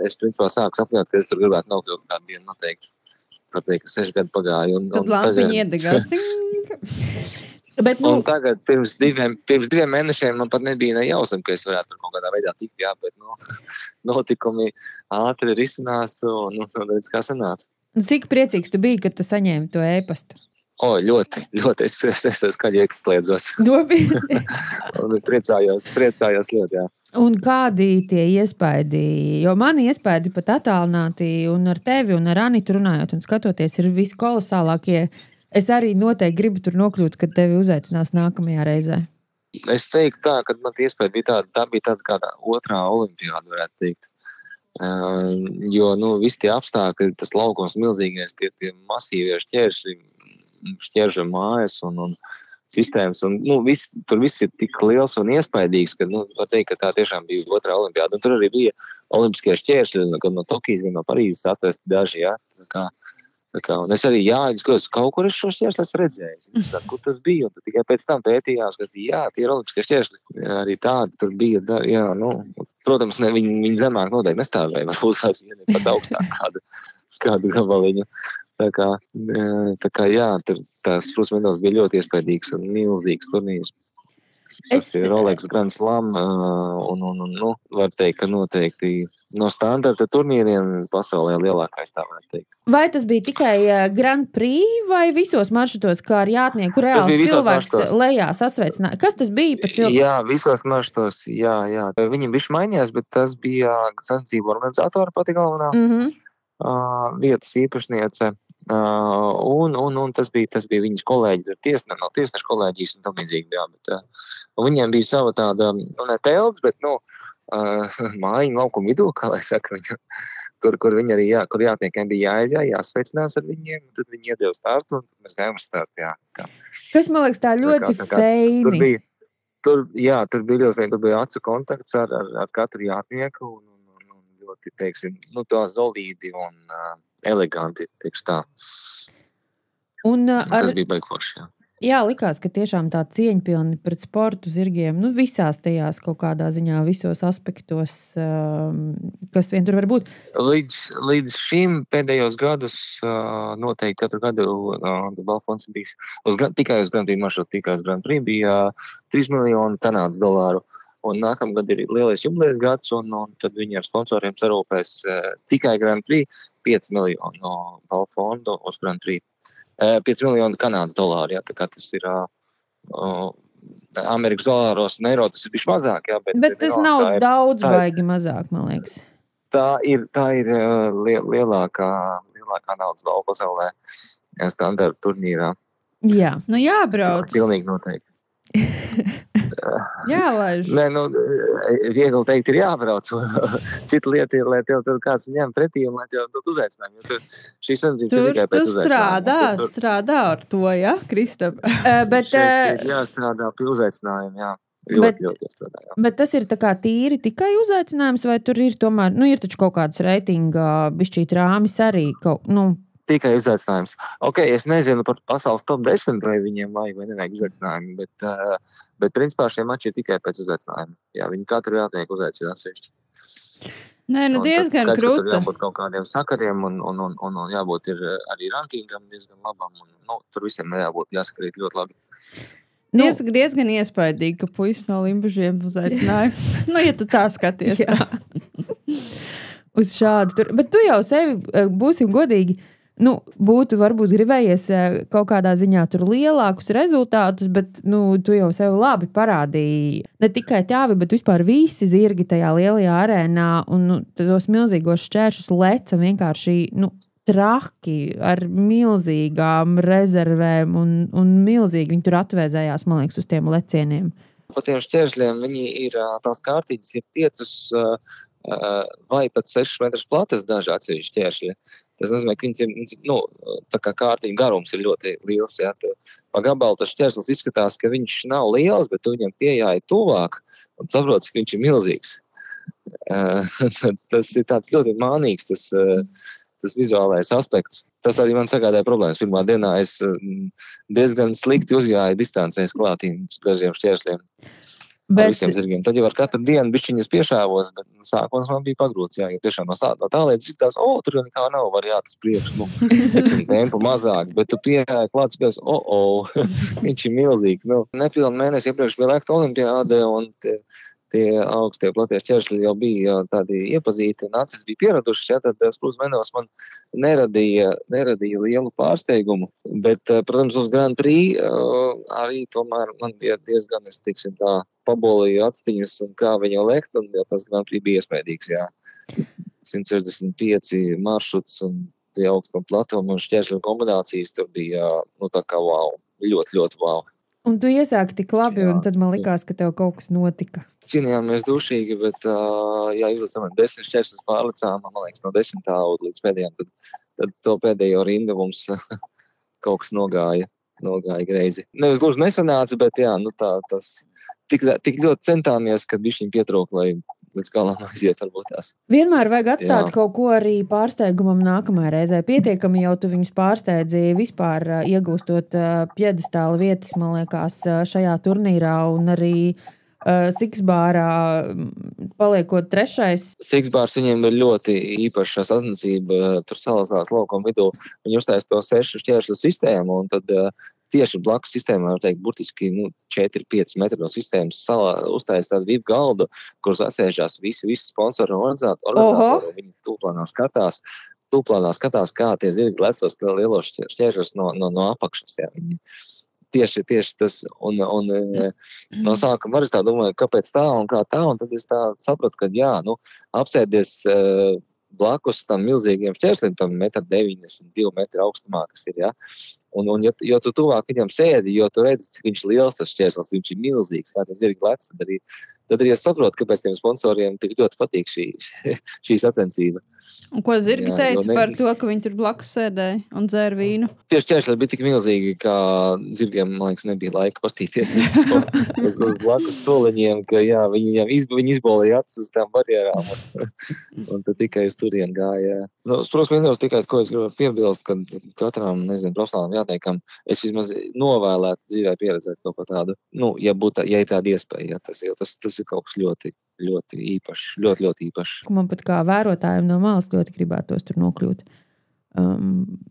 es principā sāku sapņot, ka es tur gribētu nokļūt kādu dienu noteikti. Tāpēc, ka 6 gadi pagāja. Tad lampiņi iedegās. Bet, Un tagad pirms diviem mēnešiem man pat nebija nejausam, ka es varētu kaut kādā veidā tikt, jā, bet, notikumi ātri risinās un redz, kā sanāca. Cik priecīgs tu biji, kad tu saņēmi to ēpastu? Ļoti, es skaļi iekliedzos. Nopietni. Un priecājos ļoti, jā. Un kādi tie iespaidi? Jo mani iespaidi pat attālināti un ar tevi un ar Anitu runājot un skatoties ir visi kolosālākie. Es arī noteikti gribu tur nokļūt, kad tevi uzaicinās nākamajā reizē. Es teiktu tā, ka man iespēja bija tā bija tāda kādā otrā olimpiāda, varētu teikt. Jo, visi tie apstākļi, tas laukums milzīgais, tie masīvie šķēršļi mājas un sistēmas, un tur viss ir tik liels un iespaidīgs, ka, var teikt, ka tā tiešām bija otrā olimpiāda. Un tur arī bija olimpiskie šķēršļi, gan no Tokijas, gan no Parīzes atvesti daži, jā. Un es arī, kaut kur es šo šķēršļu esmu redzējis. Kur tas bija? Un tikai pēc tam pētījās, ka tie ir olimpiskie šķēršļi. Arī tādi tur bija, protams, viņi zemāk noteikti nestāvēja, varbūt viņi pat augstāk kādu gabaliņu. Tā kā tās pusmedos bija ļoti iespaidīgs un milzīgs turnīrs. Tas ir Rolex Grand Slam var teikt, ka noteikti no standarta turnīriem pasaulē lielākais, tā var teikt. Vai tas bija tikai Grand Prix vai visos maršrutos, kā ar jātnieku reāls cilvēks lejā sasveicināja? Kas tas bija pa cilvēku? Jā, visos maršrutos, jā. Viņam bišķi mainījās, bet tas bija sacensību organizatora pati galvenā vietas īpašniece. Un tas bija viņas kolēģi, no tiesnešu kolēģijas un tam līdzīgi, jā, bet viņiem bija sava tāda, ne telts, bet, mājiņa laukuma vidū, kā lai saka, kur viņi arī, kur jātniekiem bija jāsveicinās ar viņiem, un tad viņi iedeva startu, un mēs gājām uz startu, jā. Kas, man liekas, tā ļoti feini. Tur bija ļoti feini, tur bija acu kontakts ar katru jātnieku, un ļoti, teiksim, tā zolīdi un eleganti, tieks tā. Tas bija baigforši, jā. Jā, likās, ka tiešām tā cieņpilni pret sportu zirgiem, visās tajās kaut kādā ziņā, visos aspektos, kas vien tur var būt. Līdz šim pēdējos gadus noteikti katru gadu balfonds bijis, tikai uz Grand Prix maršrutu, tikai uz Grand Prix bija $3 miljoni Kanādas dolāru. Un nākamgad ir lielais jubilejas gads, un tad viņi ar sponsoriem sarūpēs tikai Grand Prix 5 miljonu no balfondu uz Grand Prix. 5 miljoni Kanādas dolāru, jā, tā kā tas ir Amerikas dolāros un eiro, tas ir bišķi mazāk, jā. Bet tas nav daudz baigi mazāk, man liekas. Tā ir lielākā naudas balva pasaulē standarta turnīrā. Jā. Jābrauc. Pilnīgi noteikti. Jālaiž. Nē, viegli teikt ir jābrauc. Cita lieta ir, lai tev tur kāds ņem pretī un lai tev uzaicinājumu. Šī sacensības ir tikai pēc uzaicinājumu. Tu strādā ar to, ja, Kristap? Bet jāstrādā pie uzaicinājumu, jā. Ļoti jāstrādā, jā. Bet tas ir tā kā tīri tikai uzaicinājums, vai tur ir tomēr, ir taču kaut kāds reitinga bišķīt rāmis arī Tikai uzaicinājums. Es nezinu par pasaules top 10, vai viņiem vajag vai nevajag uzaicinājumu, bet principā šie mači ir tikai pēc uzaicinājuma. Jā, viņi katru jātnieku uzaicina atsevišķi. Nē, diezgan krūta. Tur jābūt kaut kādiem sakariem un jābūt ir arī rankingam diezgan labam. Tur visiem jāsakarīt ļoti labi. Diezgan iespaidīgi, ka puisis no Limbažiem uzaicināja. Ja tu tā skaties. Uz šādu tur. Bet tu jau sevi, būsim godīgi, būtu varbūt gribējies kaut kādā ziņā tur lielākus rezultātus, bet, tu jau sev labi parādīji. Ne tikai ķāvi, bet vispār visi zirgi tajā lielajā arēnā un tos milzīgos šķēršus leca vienkārši, traki ar milzīgām rezervēm un milzīgi viņi tur atvēzējās, man liekas, uz tiem lecieniem. Pa tiem šķēršļiem viņi ir tās kārtītas ir 5 vai pat 6 metrus platas daži atsevišķi šķēršļi. Tas nozīmē, ka viņas ir, tā kā kārtīgi garums ir ļoti liels, jā. Pa gabalu tas šķērslis izskatās, ka viņš nav liels, bet tu viņam pieejāji tuvāk un saproci, ka viņš ir milzīgs. Tas ir tāds ļoti mānīgs, tas vizuālais aspekts. Tas arī man sagādāja problēmas. Pirmā dienā es diezgan slikti uzjāju distancēs klātīm dažiem šķēršļiem. ar visiem zirgiem. Tad jau ar katru dienu bišķiņas piešāvos, bet sākums man bija pagrūts, jā, jo tiešām no tālēt citās, tur jau nekā nav variātas priekš, tempu mazāk, bet tu pieejāji klāts, pēc, viņš ir milzīgi, nepilnu mēnesi iepriekš bija Lekta olimpiāde, un tie augstie platie šķēršļi jau bija tādi iepazīti, un acis bija pieradušas, tad sprūst menos man neradīja lielu pārsteigumu, bet, protams, uz Grand Prix arī tomēr man bija diezgan, es tiksim tā, pabolīju atstiņas un kā viņa lekt, un tas Grand Prix bija iesmēdīgs, jā. 165 maršruts un tie augstu platumi un šķēršļu kombinācijas tur bija, tā kā wow, ļoti, ļoti wow. Un tu iesāki tik labi, un tad man likās, ka tev kaut kas notika. Cīnījāmies dušīgi, bet, izlicām 10 šķēršļus pārlicām, man liekas, no 10 līdz pēdējām, tad to pēdējo rindu mums kaut kas nogāja greizi. Nevis gluži nesanāca, bet tas tik ļoti centāmies, ka bišķiņ pietrūk, lai līdz galam aiziet varbūt tās. Vienmēr vajag atstāt kaut ko arī pārsteigumam nākamajai reizē. Pietiekami jau tu viņus pārsteidzi vispār iegūstot pjedestāla vietas, man liekas, šajā turnīrā un arī Siksbārā paliekot 3. Siksbārs viņiem ir ļoti īpaša sacensība, tur Salazās laukuma vidū. Viņi uztais to 6 šķēršļu sistēmu, un tad tieši blakus sistēmā, var teikt, burtiski 4-5 metru no sistēmas uztais tādu VIP galdu, kur sasēžās visi sponsori un organizatori. Viņi tūplānā skatās, kā tie zirgi lecos lielos šķēršļus no apakšas. Jā. Tieši tas, un no sākuma arī tā domāju, kāpēc tā un kā tā, un tad es tā sapratu, ka apsēdies blakus tam milzīgiem šķēršļiem, tam 1,92 metru augstumā, kas ir, jā. Un jo tu tuvāk viņam sēdi, jo tu redzi, cik viņš liels tas šķērslis, viņš ir milzīgs, kā tie zirgi lec, tad arī es saprotu, kāpēc tiem sponsoriem tik ļoti patīk šī sacensība. Un ko zirgi teica par to, ka viņi tur blakus sēdēja un dzēra vīnu? Tieši šķēršļi bija tik milzīgi, ka zirgiem, man liekas, nebija laika pastīties uz blakus soliņiem, ka jā, viņi izbolīja acis uz tām barjerām un tad tikai uz turien gāja. Protams, vienos tikai, ko es gribu piebilst, ka katram, profesionālam jāteikam, es vismaz novēlētu dzīvē pieredzēt kaut ko tādu. Ja ir tāda iespēja, tas ir kaut kas ļoti, ļoti īpašs, ļoti, ļoti īpašs. Man pat kā vērotājiem no malas ļoti gribētos tur nokļūt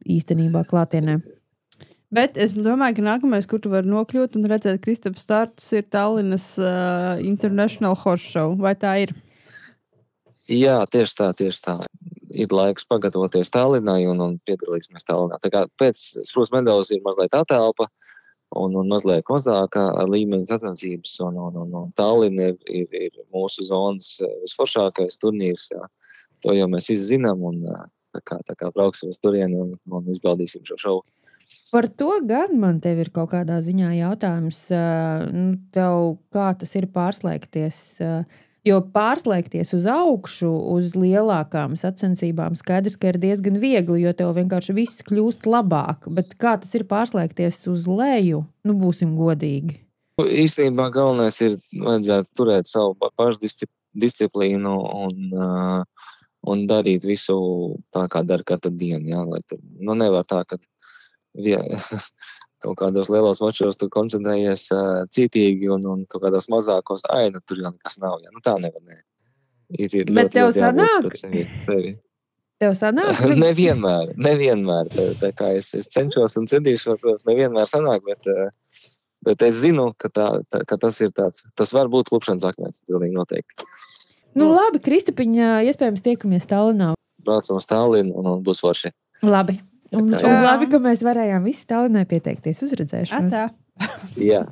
īstenībā klātienē. Bet es domāju, ka nākamais, kur tu vari nokļūt un redzēt Kristapa startus, ir Tallinas International Horse Show. Vai tā ir? Jā, tieši tā. Ir laiks pagatavoties Tallinai un piedalīsimies Tallinā. Tā kā pēc Sprūst Medaus ir mazliet atelpa un mazliet mazākā līmeņa sacensības, un Tallina ir mūsu zonas visforšākais turnīrs, jā. To jau mēs visi zinām, un tā kā brauksim uz turieni un izbaudīsim šo šovu. Par to gan man tev ir kaut kādā ziņā jautājums, tev kā tas ir pārslēgties, jo pārslēgties uz augšu, uz lielākām sacensībām skaidrs, ka ir diezgan viegli, jo tev vienkārši viss kļūst labāk, bet kā tas ir pārslēgties uz leju, būsim godīgi. Īstenībā galvenais ir vajadzētu turēt savu pašdisciplīnu un darīt visu tā, kā dara katru dienu, jā, lai tad, nevar tā, ka kaut kādos lielos mačos tu koncentrējies cītīgi un kaut kādos mazākos, tur jau nekas nav, jā, tā nevar, ne. Bet tev sanāk? Tev sanāk? Nevienmēr, tā kā es cenšos un centīšos, nevienmēr sanāk, bet es zinu, ka tas ir tāds, tas var būt klupšanas akmens, pilnīgi noteikti. Labi, Kristapiņa, iespējams tiekamies Tallinā. Braucam uz Tallinu un būs forši. Labi. Un labi, ka mēs varējām visi Tallinai pieteikties uz redzēšanos. Jā,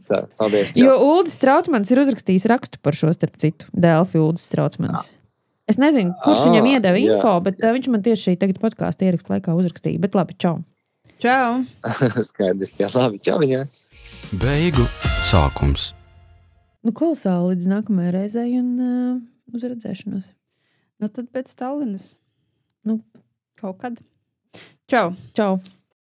tā, paldies. Jo Uldis Strautmans ir uzrakstījis rakstu par šo, starp citu, Delfi Uldis Strautmans. Es nezinu, kurš viņam iedeva info, bet viņš man tieši tagad podkāstu ierakstu laikā uzrakstīja. Bet labi, čau. Čau. Skaidrs, jā, labi, čau viņā. Beigu sākums. Kolosāli līdz nākamajai reizei un uz redzēšanos. Tad pēc Tallinas. Kaut kad. Čau. Čau.